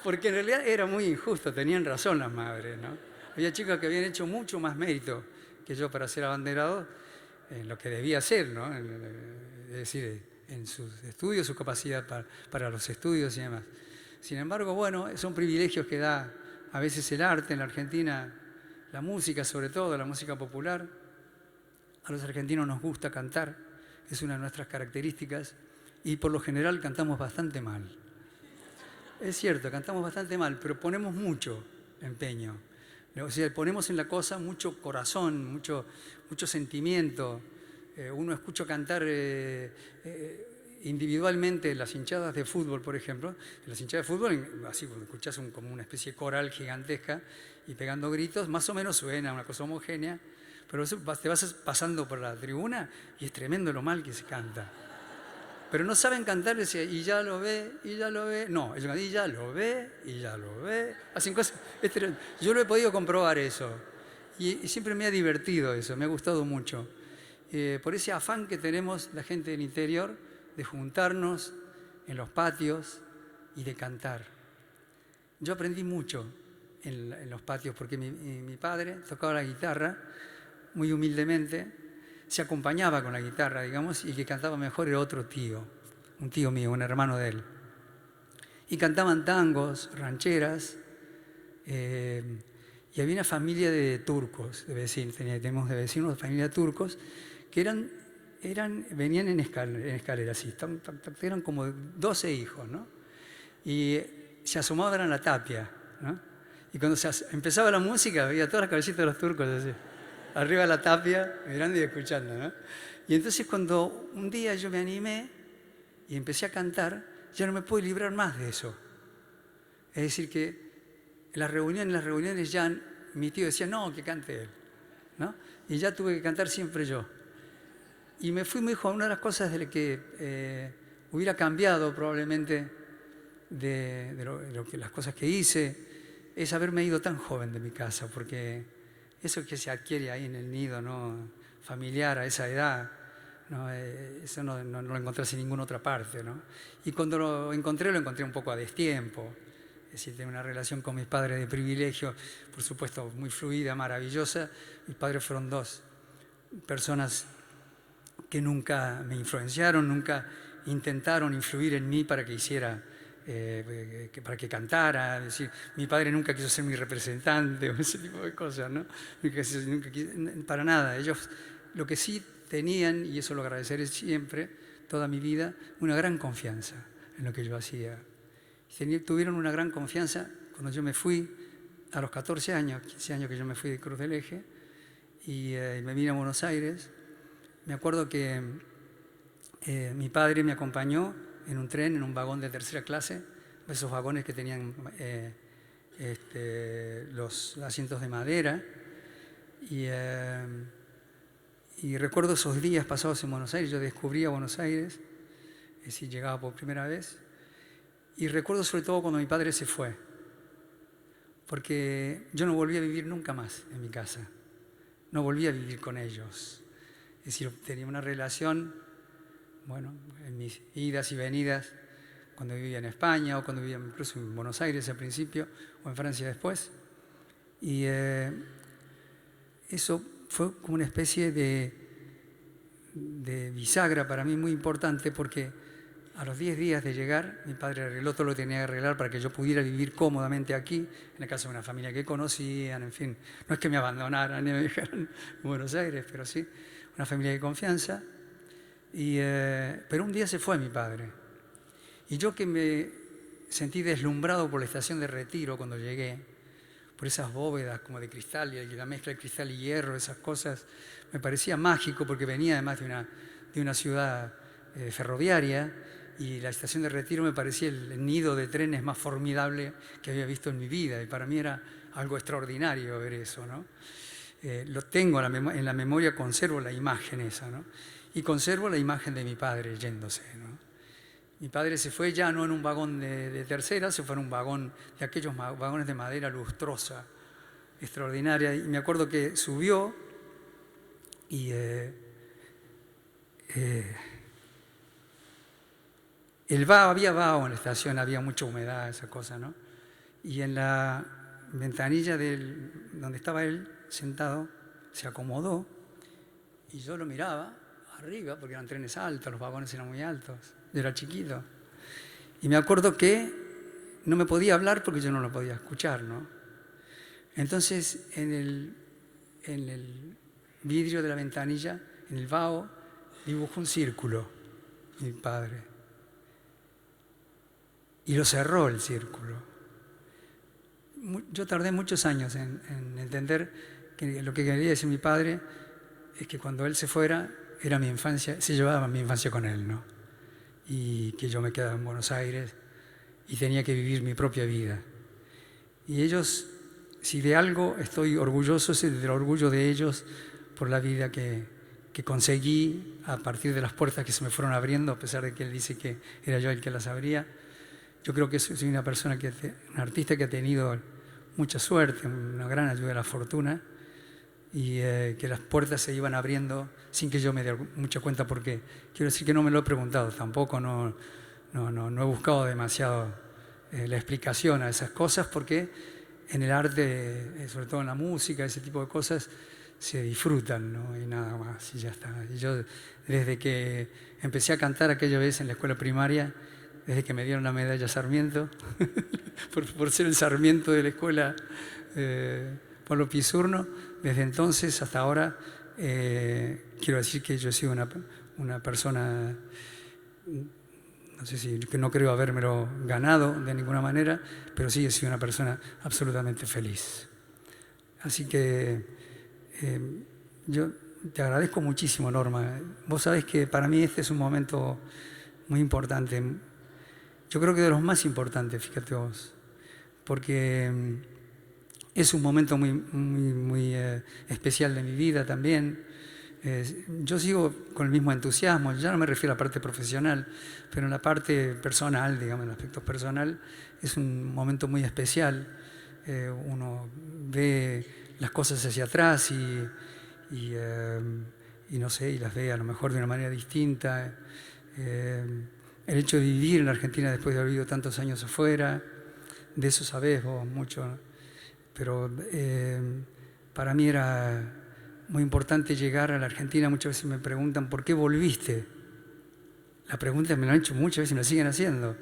Porque en realidad era muy injusto, tenían razón las madres, ¿no? Había chicas que habían hecho mucho más mérito que yo para ser abanderado en lo que debía ser, ¿no? Es decir, en sus estudios, su capacidad para los estudios y demás. Sin embargo, bueno, son privilegios que da a veces el arte en la Argentina, la música sobre todo, la música popular. A los argentinos nos gusta cantar, es una de nuestras características, y por lo general cantamos bastante mal. Es cierto, cantamos bastante mal, pero ponemos mucho empeño. O sea, ponemos en la cosa mucho corazón, mucho sentimiento. Uno escucha cantar individualmente las hinchadas de fútbol, por ejemplo. En las hinchadas de fútbol, así cuando escuchas como una especie de coral gigantesca y pegando gritos, más o menos suena una cosa homogénea, pero eso, te vas pasando por la tribuna y es tremendo lo mal que se canta. Pero no saben cantar, y ya lo ve, y ya lo ve. No, ellos y ya lo ve, y ya lo ve. Hacen cosas. Yo lo he podido comprobar eso. Y siempre me ha divertido eso, me ha gustado mucho. Por ese afán que tenemos la gente del interior de juntarnos en los patios y de cantar. Yo aprendí mucho en los patios porque mi padre tocaba la guitarra muy humildemente, se acompañaba con la guitarra, digamos, y que cantaba mejor era otro tío, un tío mío, un hermano de él. Y cantaban tangos, rancheras, y había una familia de turcos, de vecinos, tenemos de vecinos de familia de turcos, que venían en escaleras, así, eran como 12 hijos, ¿no? Y se asomaban a la tapia, ¿no? Y cuando empezaba la música, veía todas las cabecitas de los turcos así, arriba de la tapia, mirando y escuchando, ¿no? Y entonces cuando un día yo me animé y empecé a cantar, ya no me pude librar más de eso. Es decir, que en las reuniones ya mi tío decía, no, que cante él, ¿no? Y ya tuve que cantar siempre yo. Y me fui muy joven. Una de las cosas de las que hubiera cambiado probablemente las cosas que hice es haberme ido tan joven de mi casa, porque eso que se adquiere ahí en el nido, ¿no? Familiar a esa edad, ¿no? Eso no lo encontrás en ninguna otra parte, ¿no? Y cuando lo encontré un poco a destiempo. Es decir, tengo una relación con mis padres de privilegio, por supuesto, muy fluida, maravillosa. Mis padres fueron dos personas que nunca me influenciaron, nunca intentaron influir en mí para que hiciera, para que cantara. Es decir, mi padre nunca quiso ser mi representante o ese tipo de cosas, ¿no? Para nada. Ellos lo que sí tenían, y eso lo agradeceré siempre, toda mi vida, una gran confianza en lo que yo hacía. Tuvieron una gran confianza cuando yo me fui a los 14 años, 15 años que yo me fui de Cruz del Eje y me vine a Buenos Aires. Me acuerdo que mi padre me acompañó en un tren, en un vagón de tercera clase, esos vagones que tenían los asientos de madera. Y recuerdo esos días pasados en Buenos Aires, yo descubría Buenos Aires, es decir, llegaba por primera vez. Y recuerdo sobre todo cuando mi padre se fue, porque yo no volví a vivir nunca más en mi casa, no volví a vivir con ellos. Es decir, tenía una relación bueno, en mis idas y venidas, cuando vivía en España o cuando vivía incluso en Buenos Aires al principio o en Francia después. Y eso fue como una especie de bisagra para mí muy importante, porque a los 10 días de llegar, mi padre arregló todo lo que tenía que arreglar para que yo pudiera vivir cómodamente aquí, en la casa de una familia que conocían, en fin. No es que me abandonaran ni me dejaran en Buenos Aires, pero sí, una familia de confianza. Pero un día se fue mi padre. Y yo, que me sentí deslumbrado por la estación de Retiro cuando llegué, por esas bóvedas como de cristal y la mezcla de cristal y hierro, esas cosas, me parecía mágico, porque venía además de una ciudad ferroviaria, y la estación de Retiro me parecía el nido de trenes más formidable que había visto en mi vida, y para mí era algo extraordinario ver eso, ¿no? Lo tengo en la memoria, conservo la imagen esa, ¿no? Y conservo la imagen de mi padre yéndose, ¿no? Mi padre se fue ya no en un vagón de tercera, se fue en un vagón de aquellos vagones de madera lustrosa, extraordinaria. Y me acuerdo que subió y había vaho en la estación, había mucha humedad, esa cosa, ¿no? Y en la ventanilla donde estaba él sentado, se acomodó y yo lo miraba arriba, porque eran trenes altos, los vagones eran muy altos. Yo era chiquito. Y me acuerdo que no me podía hablar porque yo no lo podía escuchar, ¿no? Entonces, en el vidrio de la ventanilla, en el vaho, dibujó un círculo, mi padre. Y lo cerró el círculo. Yo tardé muchos años en entender que lo que quería decir mi padre es que cuando él se fuera, era mi infancia, se llevaba mi infancia con él, ¿no? Y que yo me quedaba en Buenos Aires y tenía que vivir mi propia vida. Y ellos, si de algo estoy orgulloso, es del orgullo de ellos por la vida que conseguí a partir de las puertas que se me fueron abriendo, a pesar de que él dice que era yo el que las abría. Yo creo que soy una persona, un artista que ha tenido mucha suerte, una gran ayuda de la fortuna, y que las puertas se iban abriendo sin que yo me diera mucha cuenta, porque quiero decir que no me lo he preguntado tampoco, no he buscado demasiado la explicación a esas cosas, porque en el arte, sobre todo en la música, ese tipo de cosas se disfrutan, ¿no? Y nada más, y ya está. Y yo, desde que empecé a cantar aquella vez en la escuela primaria, desde que me dieron la medalla Sarmiento, por ser el Sarmiento de la escuela Pablo Pisurno, desde entonces hasta ahora, quiero decir que yo he sido una persona, no sé si, que no creo habérmelo ganado de ninguna manera, pero sí he sido una persona absolutamente feliz. Así que yo te agradezco muchísimo, Norma. Vos sabés que para mí este es un momento muy importante. Yo creo que de los más importantes, fíjate vos, porque es un momento muy especial de mi vida también. Yo sigo con el mismo entusiasmo, ya no me refiero a la parte profesional, pero en la parte personal, digamos, en el aspecto personal, es un momento muy especial. Uno ve las cosas hacia atrás y no sé, y las ve a lo mejor de una manera distinta. El hecho de vivir en la Argentina después de haber vivido tantos años afuera, de eso sabés vos mucho, ¿no? Pero para mí era muy importante llegar a la Argentina. Muchas veces me preguntan, ¿por qué volviste? La pregunta me la han hecho muchas veces y me la siguen haciendo.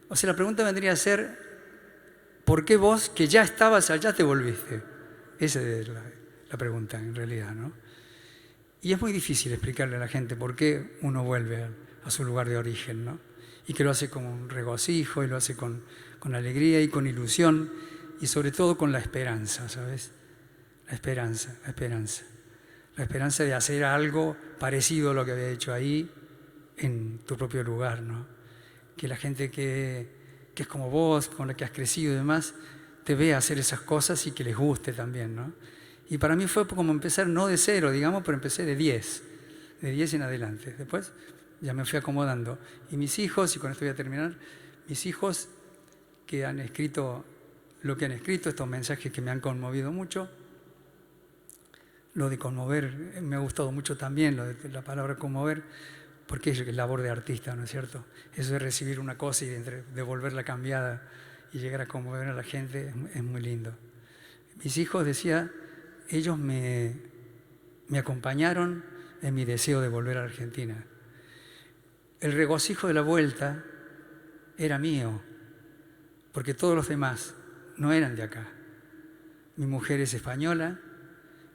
O sea, la pregunta vendría a ser, ¿por qué vos, que ya estabas allá, te volviste? Esa es la pregunta en realidad, ¿no? Y es muy difícil explicarle a la gente por qué uno vuelve a su lugar de origen, ¿no? Y que lo hace con un regocijo, y lo hace con alegría y con ilusión, y sobre todo con la esperanza, ¿sabes? La esperanza. La esperanza de hacer algo parecido a lo que había hecho ahí en tu propio lugar, ¿no? Que la gente que es como vos, con la que has crecido y demás, te vea hacer esas cosas y que les guste también, ¿no? Y para mí fue como empezar, no de 0, digamos, pero empecé de 10 en adelante. Después ya me fui acomodando. Y mis hijos, y con esto voy a terminar, mis hijos que han escrito lo que han escrito, estos mensajes que me han conmovido mucho. Lo de conmover me ha gustado mucho también, lo de la palabra conmover, porque es labor de artista, ¿no es cierto? Eso de recibir una cosa y devolverla cambiada y llegar a conmover a la gente es muy lindo. Mis hijos, decía, ellos me acompañaron en mi deseo de volver a la Argentina. El regocijo de la vuelta era mío, porque todos los demás no eran de acá. Mi mujer es española,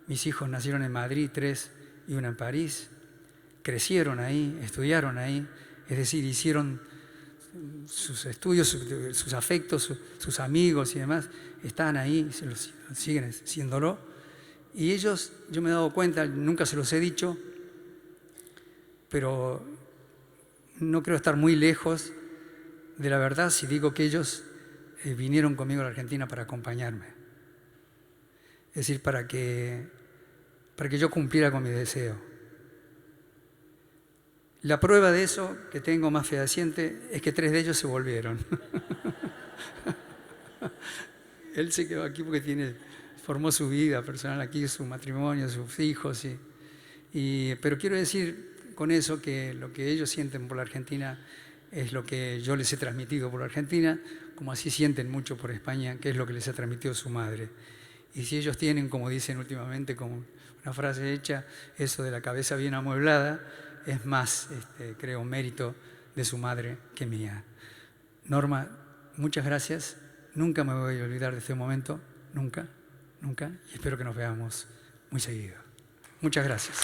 mis hijos nacieron en Madrid, 3 y 1 en París, crecieron ahí, estudiaron ahí, es decir, hicieron sus estudios, sus afectos, sus amigos y demás, están ahí, siguen siéndolo. Y ellos, yo me he dado cuenta, nunca se los he dicho, pero no creo estar muy lejos de la verdad si digo que ellos vinieron conmigo a la Argentina para acompañarme. Es decir, para que yo cumpliera con mi deseo. La prueba de eso que tengo más fehaciente es que 3 de ellos se volvieron. Él se quedó aquí porque formó su vida personal aquí, su matrimonio, sus hijos. Pero quiero decir con eso que lo que ellos sienten por la Argentina es lo que yo les he transmitido por la Argentina, como así sienten mucho por España, que es lo que les ha transmitido su madre. Y si ellos tienen, como dicen últimamente, como una frase hecha, eso de la cabeza bien amueblada, es más, creo, mérito de su madre que mía. Norma, muchas gracias. Nunca me voy a olvidar de este momento, nunca, nunca. Y espero que nos veamos muy seguido. Muchas gracias.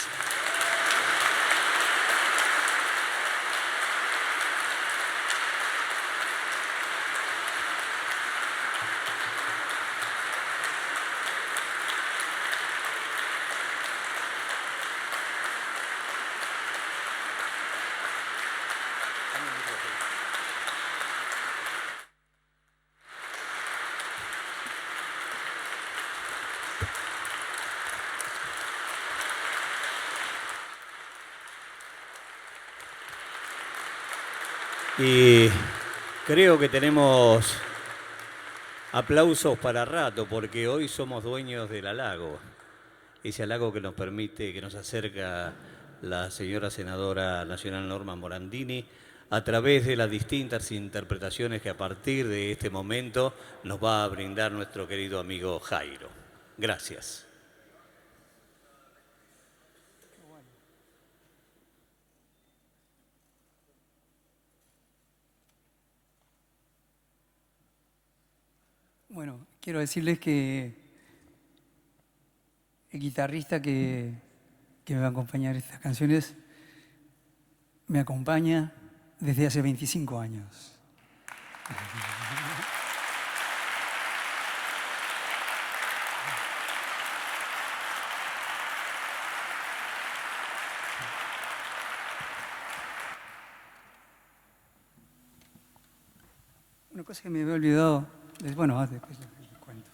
Y creo que tenemos aplausos para rato, porque hoy somos dueños del halago. Ese halago que nos permite, que nos acerca la señora senadora nacional Norma Morandini, a través de las distintas interpretaciones que a partir de este momento nos va a brindar nuestro querido amigo Jairo. Gracias. Bueno, quiero decirles que el guitarrista que me va a acompañar en estas canciones me acompaña desde hace 25 años. Una cosa que me había olvidado, bueno, después les cuento.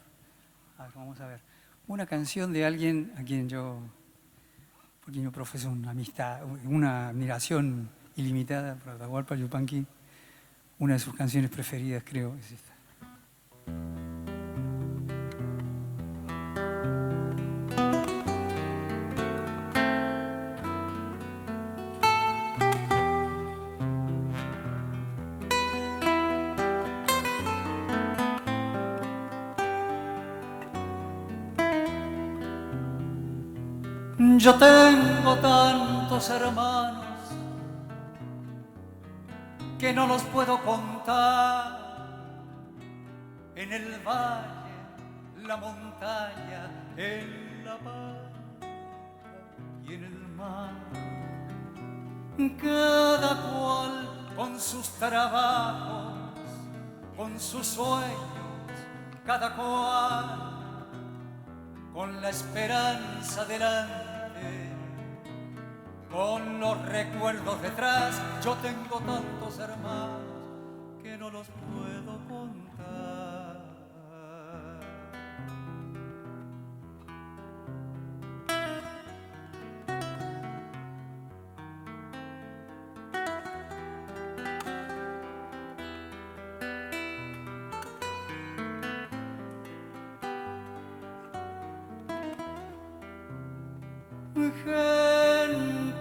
A ver, vamos a ver. Una canción de alguien por quien yo profeso una amistad, una admiración ilimitada por Atahualpa Yupanqui. Una de sus canciones preferidas, creo, es esta. Yo tengo tantos hermanos que no los puedo contar. En el valle, la montaña, en la pampa y en el mar. Cada cual con sus trabajos, con sus sueños, cada cual con la esperanza delante, con los recuerdos detrás. Yo tengo tantos hermanos que no los puedo contar.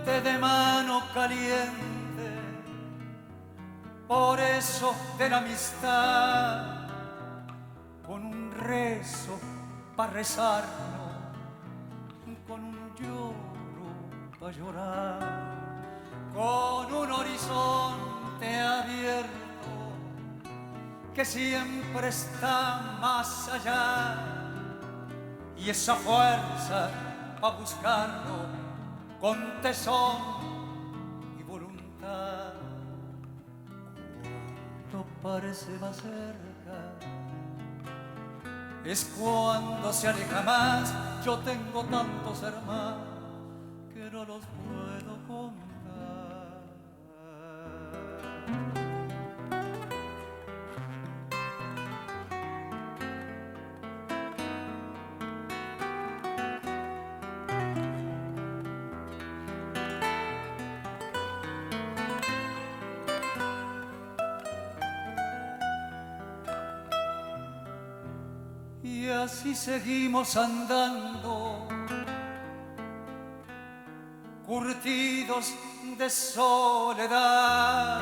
té de mano caliente, por eso de la amistad, con un rezo para rezarlo, con un lloro para llorar, con un horizonte abierto que siempre está más allá, y esa fuerza para buscarlo con tesón y voluntad. Cuando parece más cerca es cuando se aleja más. Yo tengo tantos hermanos que no los puedo contar. Y así seguimos andando, curtidos de soledad.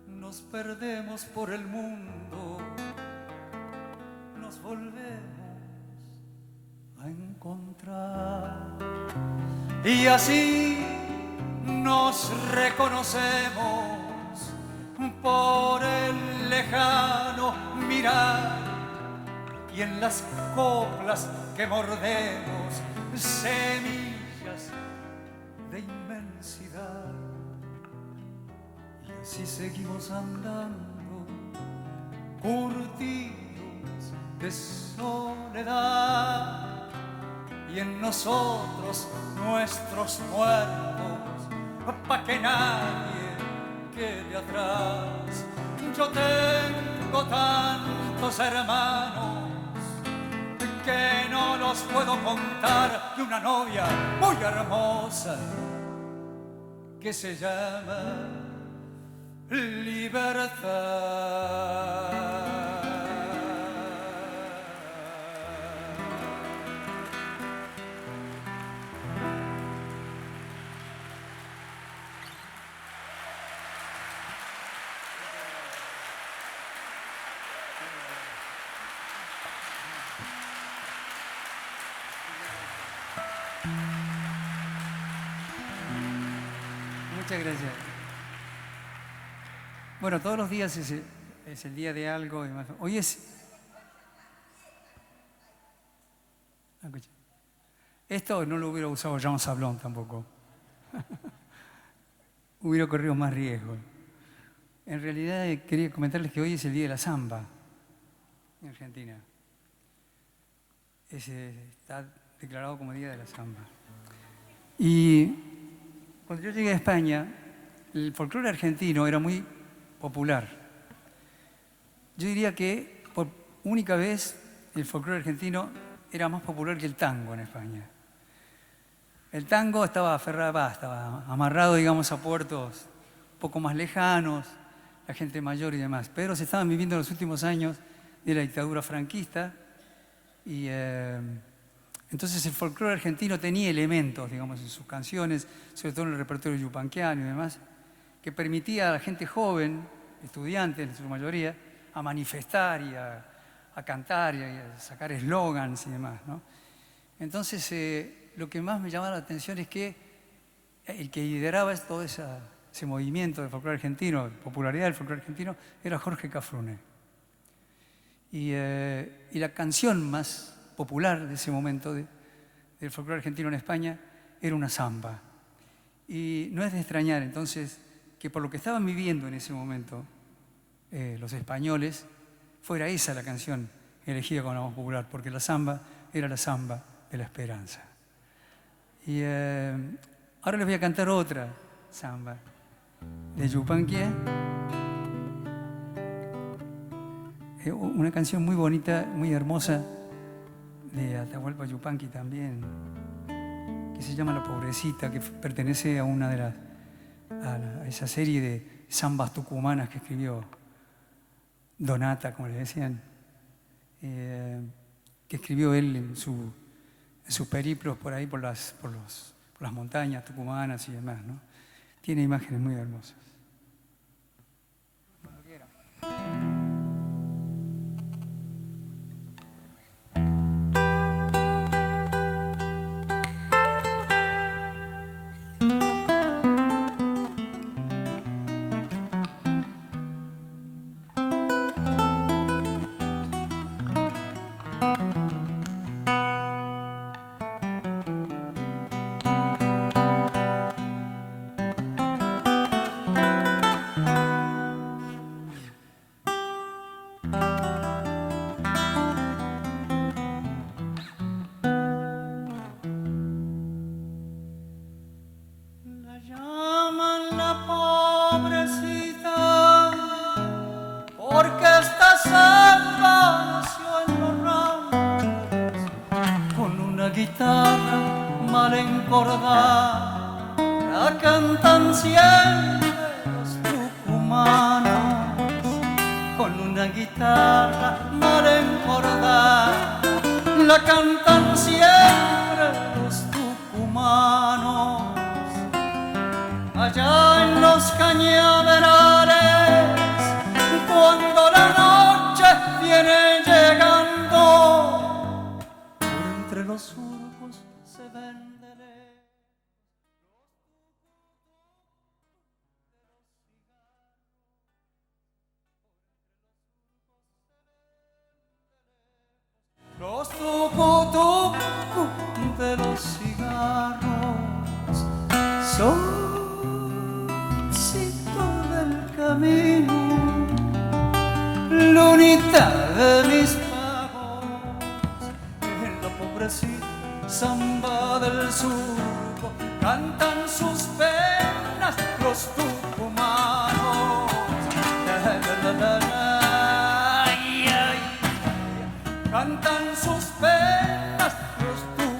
Nos perdemos por el mundo, nos volvemos a encontrar. Y así nos reconocemos por el lejano mirar, y en las coplas que mordemos semillas de inmensidad. Y así seguimos andando, curtidos de soledad, y en nosotros nuestros muertos, pa' que nadie quede atrás. Yo tengo tantos hermanos que no los puedo contar, y una novia muy hermosa que se llama Libertad. Muchas gracias. Bueno, todos los días es el día de algo. Hoy es... Esto no lo hubiera usado Jean Sablon tampoco. Hubiera corrido más riesgo. En realidad quería comentarles que hoy es el día de la samba en Argentina. Está declarado como día de la samba. Y cuando yo llegué a España, el folclore argentino era muy popular. Yo diría que por única vez el folclore argentino era más popular que el tango en España. El tango estaba amarrado, digamos, a puertos un poco más lejanos, la gente mayor y demás. Pero se estaban viviendo los últimos años de la dictadura franquista, y entonces el folclore argentino tenía elementos, digamos, en sus canciones, sobre todo en el repertorio yupanquiano y demás, que permitía a la gente joven, estudiantes en su mayoría, a manifestar y a cantar y a sacar eslogans y demás, ¿no? Entonces, lo que más me llamaba la atención es que el que lideraba todo ese movimiento del folclore argentino, popularidad del folclore argentino, era Jorge Cafrune. Y la canción más popular de ese momento del folclore argentino en España era una samba. Y no es de extrañar entonces que por lo que estaban viviendo en ese momento los españoles, fuera esa la canción elegida como la más popular, porque la samba era la samba de la esperanza. Y ahora les voy a cantar otra samba de Yupanqui, una canción muy bonita, muy hermosa, de Atahualpa Yupanqui también, que se llama La Pobrecita, que pertenece a una de a esa serie de zambas tucumanas que escribió Donata, como le decían, que escribió él en sus periplos por ahí, por los por las montañas tucumanas y demás, ¿no? Tiene imágenes muy hermosas. Cuando quiera. La llaman la pobrecita porque esta samba nació en los ramos con una guitarra mal encordada. La cantan siempre los tucumanos con una guitarra mal encordada. La cantan siempre los tucumanos. Allá en los cañaverales, cuando la noche viene llegando, por entre los surcos se ven de lejos los tucutucu de los cigarros. Solcito del camino, lunita de mis pagos, en la pobrecita samba del surco cantan sus penas los tucumanos. La, la, la, la, la, ay, ay, cantan sus penas los tucumanos.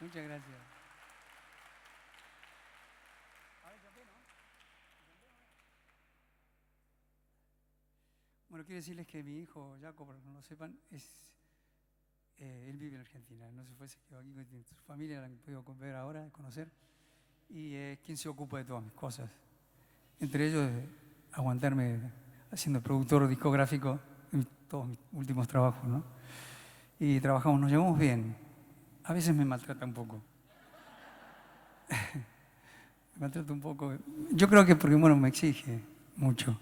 Muchas gracias. Bueno, quiero decirles que mi hijo, Jacob, para que no lo sepan, él vive en Argentina. No se fue, se quedó aquí con su familia, la que he podido ver ahora, conocer. Y es quien se ocupa de todas mis cosas. Entre ellos, aguantarme haciendo productor discográfico en todos mis últimos trabajos, ¿no? Y trabajamos, nos llevamos bien. A veces me maltrata un poco. Me maltrata un poco. Yo creo que porque, bueno, me exige mucho.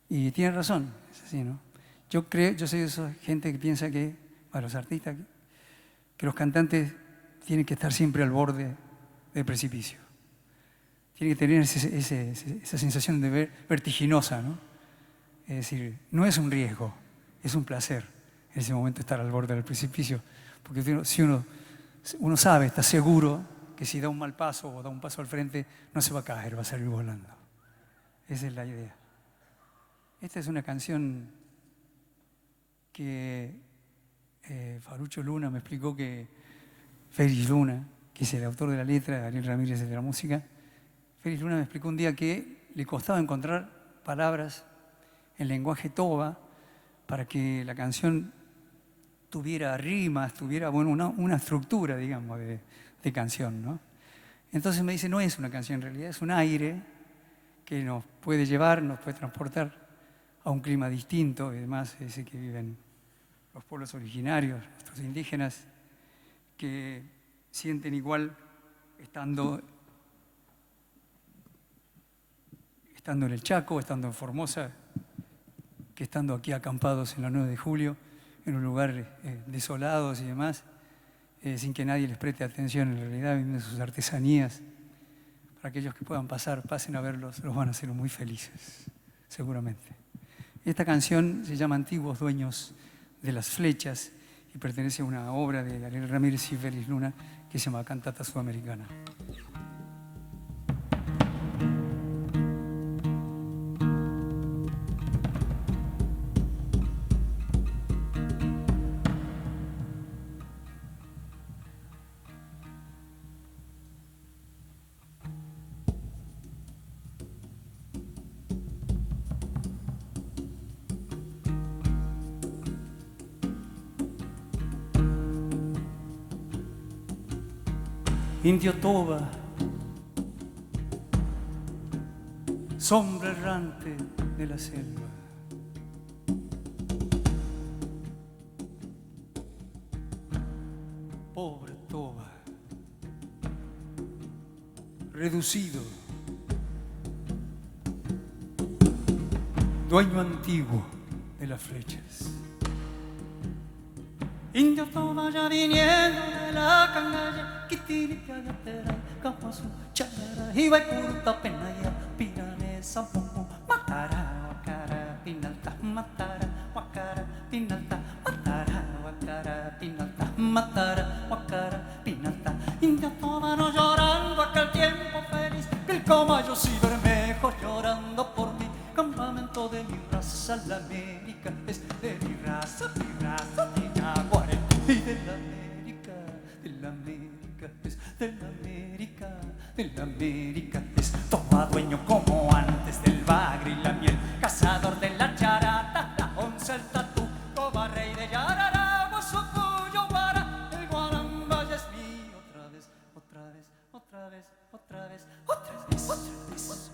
Y tiene razón, es así, ¿no? Yo soy de esa gente que piensa que, bueno, los artistas, que los cantantes tienen que estar siempre al borde del precipicio. Tienen que tener esa sensación de vertiginosa, ¿no? Es decir, no es un riesgo, es un placer en ese momento estar al borde del precipicio. Porque si uno sabe, está seguro que si da un mal paso o da un paso al frente, no se va a caer, va a salir volando. Esa es la idea. Esta es una canción que Farucho Luna me explicó que Félix Luna, que es el autor de la letra, Ariel Ramírez de la música, Félix Luna me explicó un día que le costaba encontrar palabras en lenguaje toba para que la canción tuviera rimas, tuviera, bueno, una estructura, digamos, de canción, ¿no? Entonces me dice, no es una canción en realidad, es un aire que nos puede llevar, nos puede transportar a un clima distinto, y además ese que viven los pueblos originarios, nuestros indígenas, que sienten igual estando en el Chaco, estando en Formosa, que estando aquí acampados en la 9 de julio, en un lugar desolados y demás, sin que nadie les preste atención, en realidad viendo sus artesanías. Para aquellos que puedan pasar, pasen a verlos, los van a hacer muy felices, seguramente. Esta canción se llama Antiguos Dueños de las Flechas y pertenece a una obra de Ariel Ramírez y Félix Luna que se llama Cantata Sudamericana. Indio Toba, sombra errante de la selva. Pobre Toba, reducido, dueño antiguo de las flechas. Indio Toba ya viniendo de la cangaya, Kitiripiagatera, Capasu, Chagara, Ibaikuruta, Penaya, Pirane, Sampopo, Matara, Wakara, Pinalta, Matara, Wakara, Pinalta, Matara, Wakara, Pinalta, Matara, Wakara, Pinalta. Indio Toba no llorando aquel tiempo feliz, Pilcomayos y Bermejos llorando por mí. Campamento de mi raza, la América es de mi raza, de Yaguaré. Y de la América es de la América es toma dueño como antes del bagre y la miel, cazador de la charata, la onza, el tatú, coba rey de Yarará, Guasucuyo, Guara, el guaramba ya es mío. Otra vez, otra vez, otra vez, otra vez, otra vez, otra vez.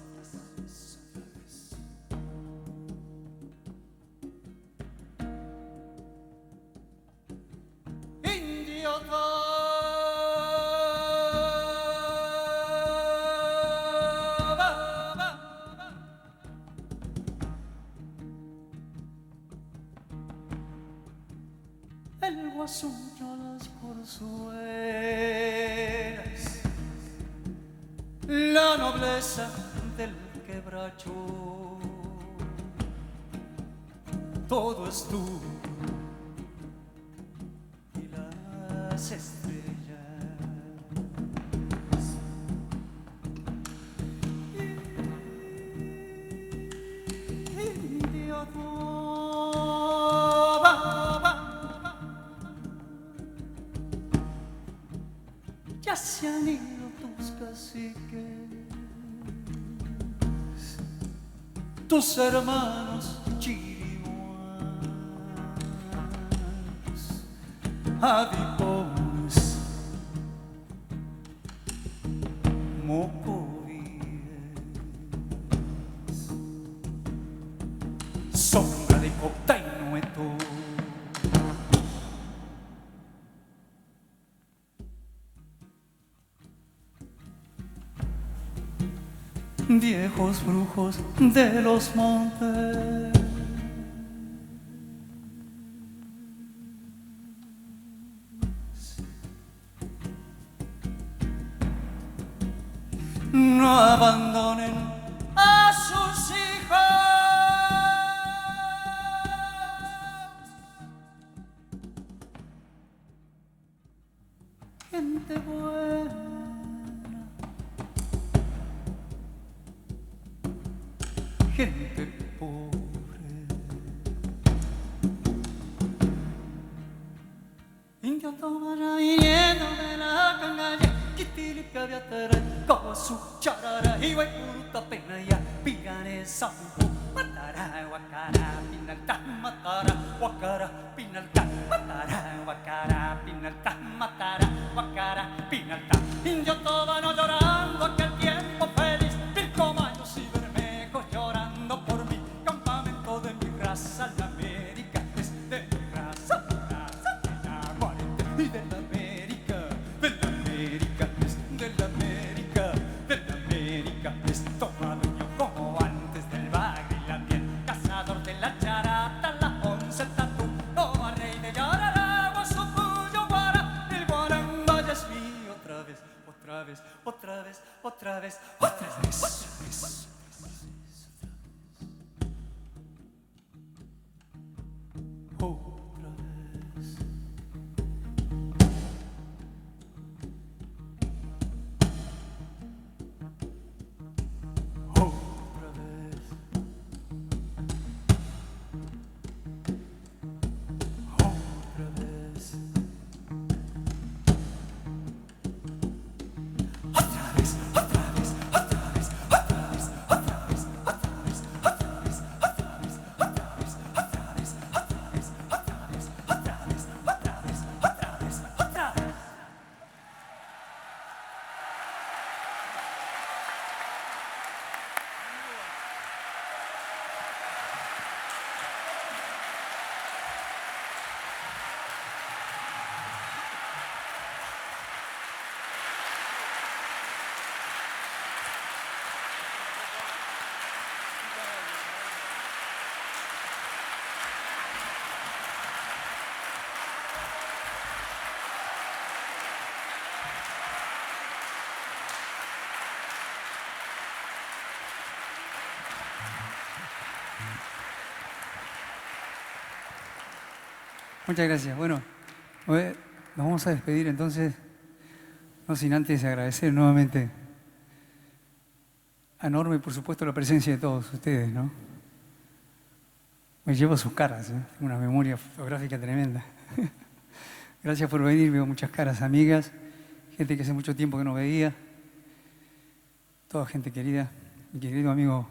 Indio Toba, el guasuncho las corzuelas, la nobleza del quebracho, todo es tú y las estrellas. Indio Toba, ya se han ido tus caciques, tus hermanos chirimuanos, adipones, mocovíes, sombra de copta y nueto. Viejos brujos de los montes, no abandonen a sus hijos. Gente buena, gente pobre. Indio Toba ya viniendo de la cangaya, Kitiripiagatera, Caguazú, Charara, Ibaikuruta, Penaya, Pirane, Sampu, Matara, Wakara, Pinalta, Matara, Wakara, Pinalta, Matara, Wakara, Pinalta, Matara, Wakara, Pinalta. Indio Toba no llorando aquel tiempo feliz, Pilcomayos y Bermejos llorando por mí. Campamento de mi raza, la América es de mi raza, de Yaguaré. Y de la América es de la América es toma dueño como antes del bagre y la miel, cazador de la charata, la onza, el tatú, coba rey de Yarará, Guasucuyo, Guara, el guaramba ya es mío. Otra vez, otra vez, otra vez, otra vez, otra vez, otra vez. Otra vez, otra vez, otra vez, otra vez, otra vez. Muchas gracias. Bueno, nos vamos a despedir entonces, no sin antes agradecer nuevamente a Norma y por supuesto la presencia de todos ustedes, ¿no? Me llevo sus caras, ¿eh? Tengo una memoria fotográfica tremenda. Gracias por venir, veo muchas caras amigas, gente que hace mucho tiempo que no veía, toda gente querida. Mi querido amigo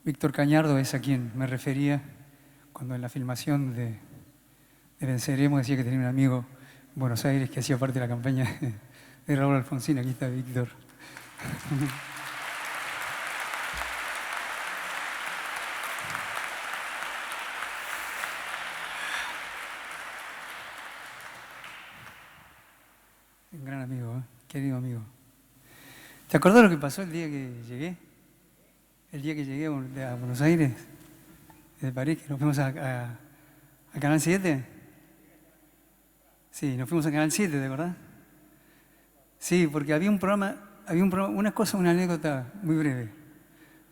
Víctor Cañardo es a quien me refería cuando en la filmación de Venceremos decía que tenía un amigo en Buenos Aires que hacía parte de la campaña de Raúl Alfonsín. Aquí está Víctor. Un gran amigo, ¿eh? Querido amigo. ¿Te acordás lo que pasó el día que llegué? El día que llegué a Buenos Aires, de París, que nos fuimos a Canal 7. Sí, nos fuimos a Canal 7, ¿te acordás? Sí, porque había un programa, una cosa, una anécdota muy breve,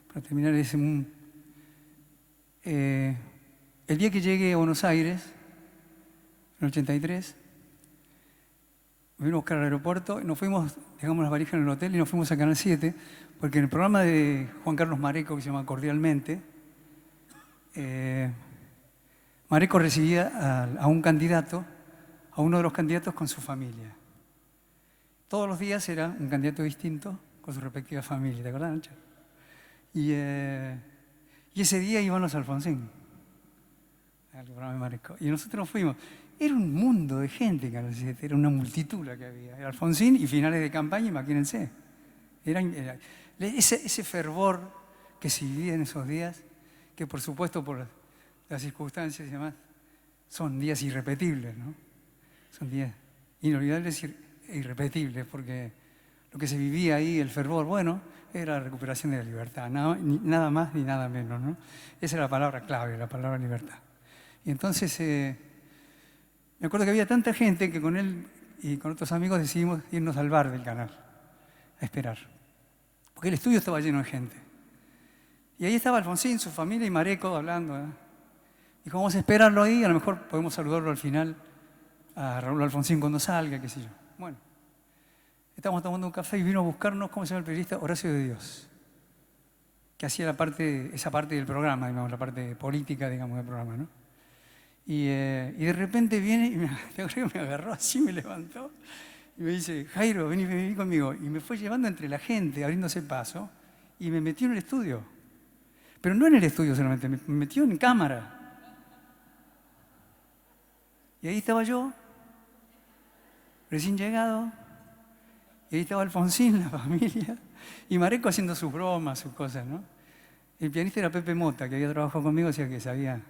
para terminar ese... el día que llegué a Buenos Aires, en el 83, me vino a buscar al aeropuerto, y nos fuimos, dejamos las valijas en el hotel y nos fuimos a Canal 7, porque en el programa de Juan Carlos Mareco, que se llama Cordialmente, Mareco recibía a un candidato, a uno de los candidatos con su familia. Todos los días era un candidato distinto con su respectiva familia, ¿te acordás, Nacho? Y ese día iban los Alfonsín, al programa de Mareco. Y nosotros nos fuimos. Era un mundo de gente, era una multitud la que había. Era Alfonsín y finales de campaña, imagínense. Era ese fervor que se vivía en esos días, que por supuesto por las circunstancias y demás, son días irrepetibles, ¿no? Son días inolvidables e irrepetibles, porque lo que se vivía ahí, el fervor, bueno, era la recuperación de la libertad, nada más ni nada menos, ¿no? Esa era la palabra clave, la palabra libertad. Y entonces, me acuerdo que había tanta gente que con él y con otros amigos decidimos irnos al bar del canal, a esperar. Porque el estudio estaba lleno de gente. Y ahí estaba Alfonsín, su familia y Mareco hablando, ¿eh? Dijo, vamos a esperarlo ahí, a lo mejor podemos saludarlo al final, a Raúl Alfonsín cuando salga, qué sé yo. Bueno, estábamos tomando un café y vino a buscarnos, ¿cómo se llama el periodista? Horacio de Dios, que hacía esa parte del programa, digamos, la parte política, digamos, del programa, ¿no? Y de repente viene y me agarró así, me levantó y me dice, Jairo, vení conmigo. Y me fue llevando entre la gente, abriéndose paso, y me metió en el estudio. Pero no en el estudio solamente, me metió en cámara. Y ahí estaba yo, recién llegado, y ahí estaba Alfonsín, la familia, y Mareco haciendo sus bromas, sus cosas, ¿no? El pianista era Pepe Mota, que había trabajado conmigo, decía que sabía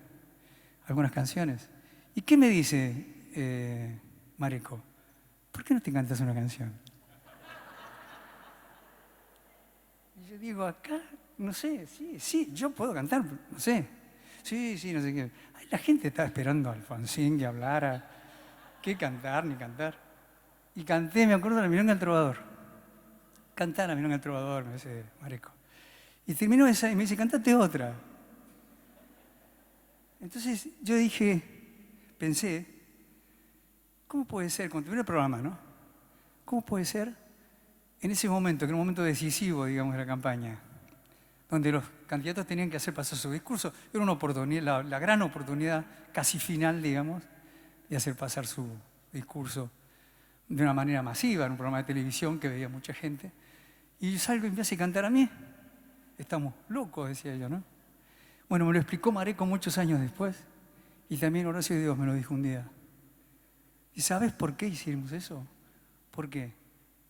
algunas canciones. ¿Y qué me dice Mareco? ¿Por qué no te cantas una canción? Y yo digo, acá, no sé, sí, yo puedo cantar, no sé. Sí, no sé qué. Ay, la gente estaba esperando a Alfonsín que hablara. ¿Qué cantar, ni cantar? Y canté, me acuerdo, la Milonga del Trovador. Cantar la Milonga del Trovador, me dice Mareco. Y terminó esa y me dice, cantate otra. Entonces yo pensé, ¿cómo puede ser, cuando terminó el programa, ¿no? ¿Cómo puede ser en ese momento, que era un momento decisivo, digamos, de la campaña, donde los candidatos tenían que hacer pasar su discurso? Era una oportunidad, la gran oportunidad, casi final, digamos, de hacer pasar su discurso de una manera masiva, en un programa de televisión que veía mucha gente. Y yo salgo y me hace cantar a mí. Estamos locos, decía yo, ¿no? Bueno, me lo explicó Mareco muchos años después, y también Horacio de Dios me lo dijo un día. ¿Y sabes por qué hicimos eso? ¿Por qué?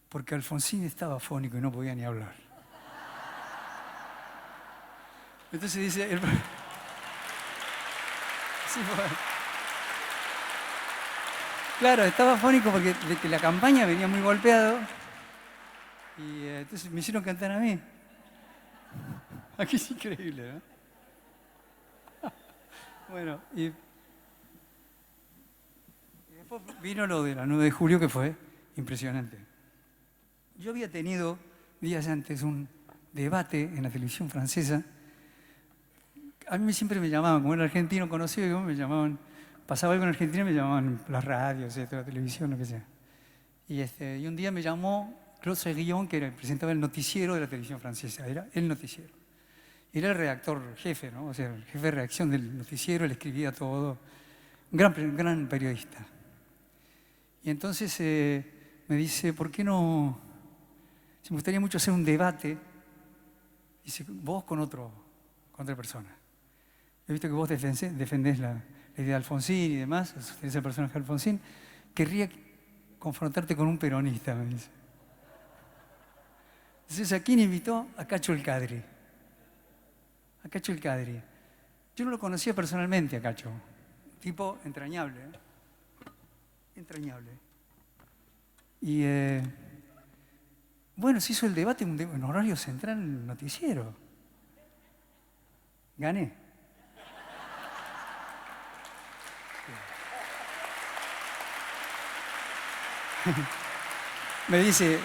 Porque Alfonsín estaba afónico y no podía ni hablar. Entonces dice... Sí, bueno. Claro, estaba afónico porque de que la campaña venía muy golpeado, y entonces me hicieron cantar a mí. Aquí es increíble, ¿no? Bueno, y después vino lo de la 9 de julio, que fue impresionante. Yo había tenido días antes un debate en la televisión francesa. A mí siempre me llamaban, como era argentino conocido, me llamaban pasaba algo en Argentina, me llamaban las radios, la televisión, lo que sea. Y un día me llamó Claude Seguillon, que presentaba el noticiero de la televisión francesa, era el noticiero. Era el redactor jefe, ¿no? O sea, el jefe de redacción del noticiero, él escribía todo. Un gran periodista. Y entonces me dice, ¿por qué no? Me gustaría mucho hacer un debate, dice, vos con otra persona. He visto que vos defendés la idea de Alfonsín y demás, ese personaje de Alfonsín. Querría confrontarte con un peronista, me dice. Entonces, ¿a quién invitó? A Cacho El Cadri. A Cacho El Cadri. Yo no lo conocía personalmente a Cacho. Tipo entrañable, ¿eh? Entrañable. Y bueno, se hizo el debate en horario central en el noticiero. Gané. Me dice,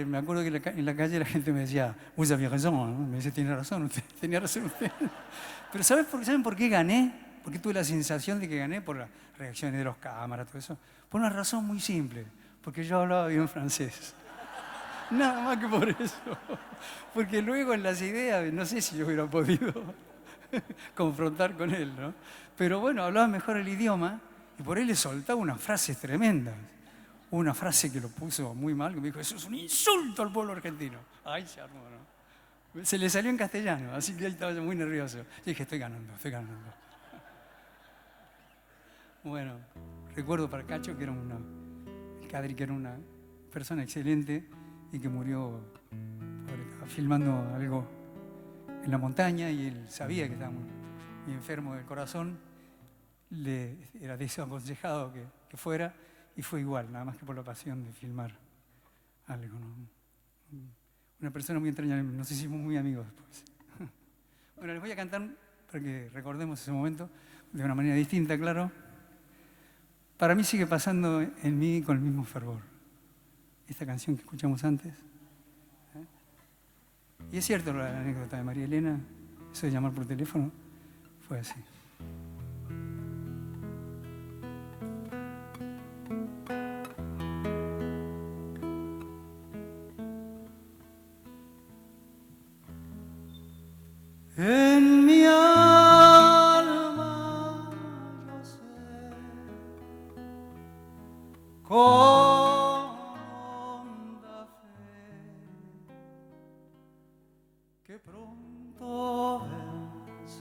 me acuerdo que en la calle la gente me decía, vous avez raison, ¿no? Me dice, tiene razón usted, tenía razón usted. Pero ¿saben por qué gané? Porque tuve la sensación de que gané por las reacciones de los cámaras, todo eso. Por una razón muy simple, porque yo hablaba bien francés. Nada más que por eso. Porque luego en las ideas, no sé si yo hubiera podido confrontar con él, ¿no? Pero bueno, hablaba mejor el idioma y por él le soltaba unas frases tremendas. Una frase que lo puso muy mal, que me dijo, eso es un insulto al pueblo argentino. Ay, se armó, ¿no? Se le salió en castellano, así que él estaba muy nervioso. Y dije, estoy ganando. Bueno, recuerdo para Cacho que era el Cadri, que era una persona excelente y que murió, estaba filmando algo en la montaña y él sabía que estaba muy enfermo del corazón. Le era desaconsejado que fuera y fue igual, nada más que por la pasión de filmar algo, ¿no? Una persona muy entrañable, nos hicimos muy amigos después. Bueno, les voy a cantar para que recordemos ese momento de una manera distinta, claro. Para mí sigue pasando en mí con el mismo fervor. Esta canción que escuchamos antes. Y es cierto la anécdota de María Elena, eso de llamar por teléfono, fue así. En mi alma yo sé con honda fe que pronto venceremos,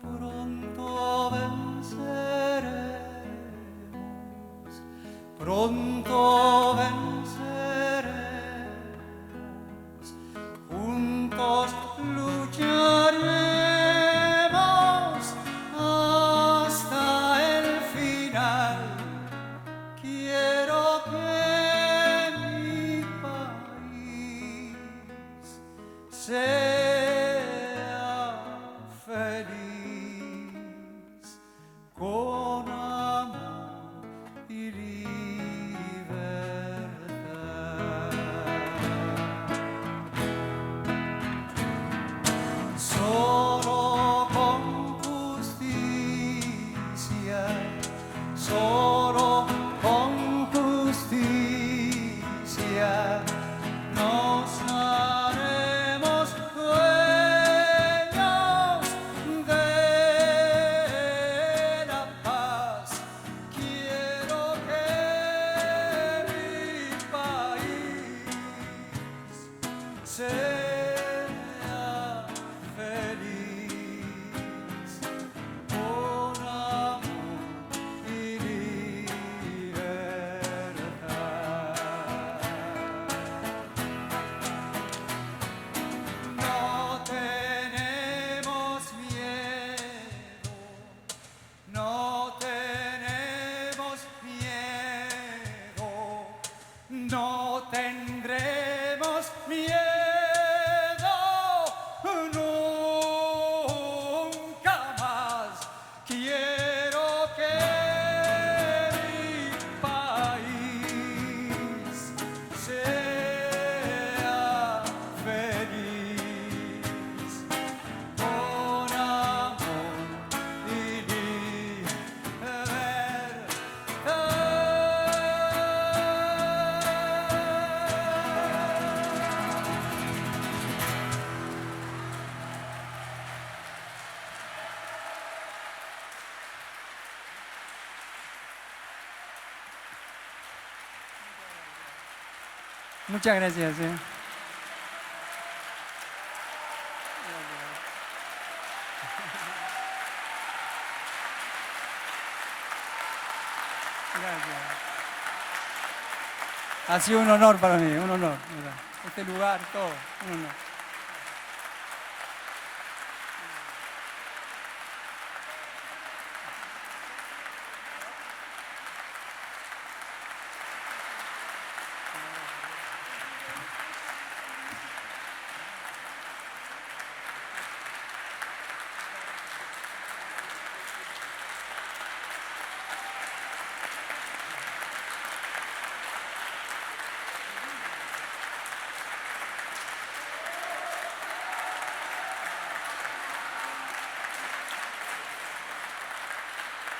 pronto venceremos, pronto venceremos, juntos lucharemos hasta el final. Quiero que mi país sea feliz con amor y libertad. Muchas gracias. Gracias. Ha sido un honor para mí, un honor. Este lugar, todo, un honor.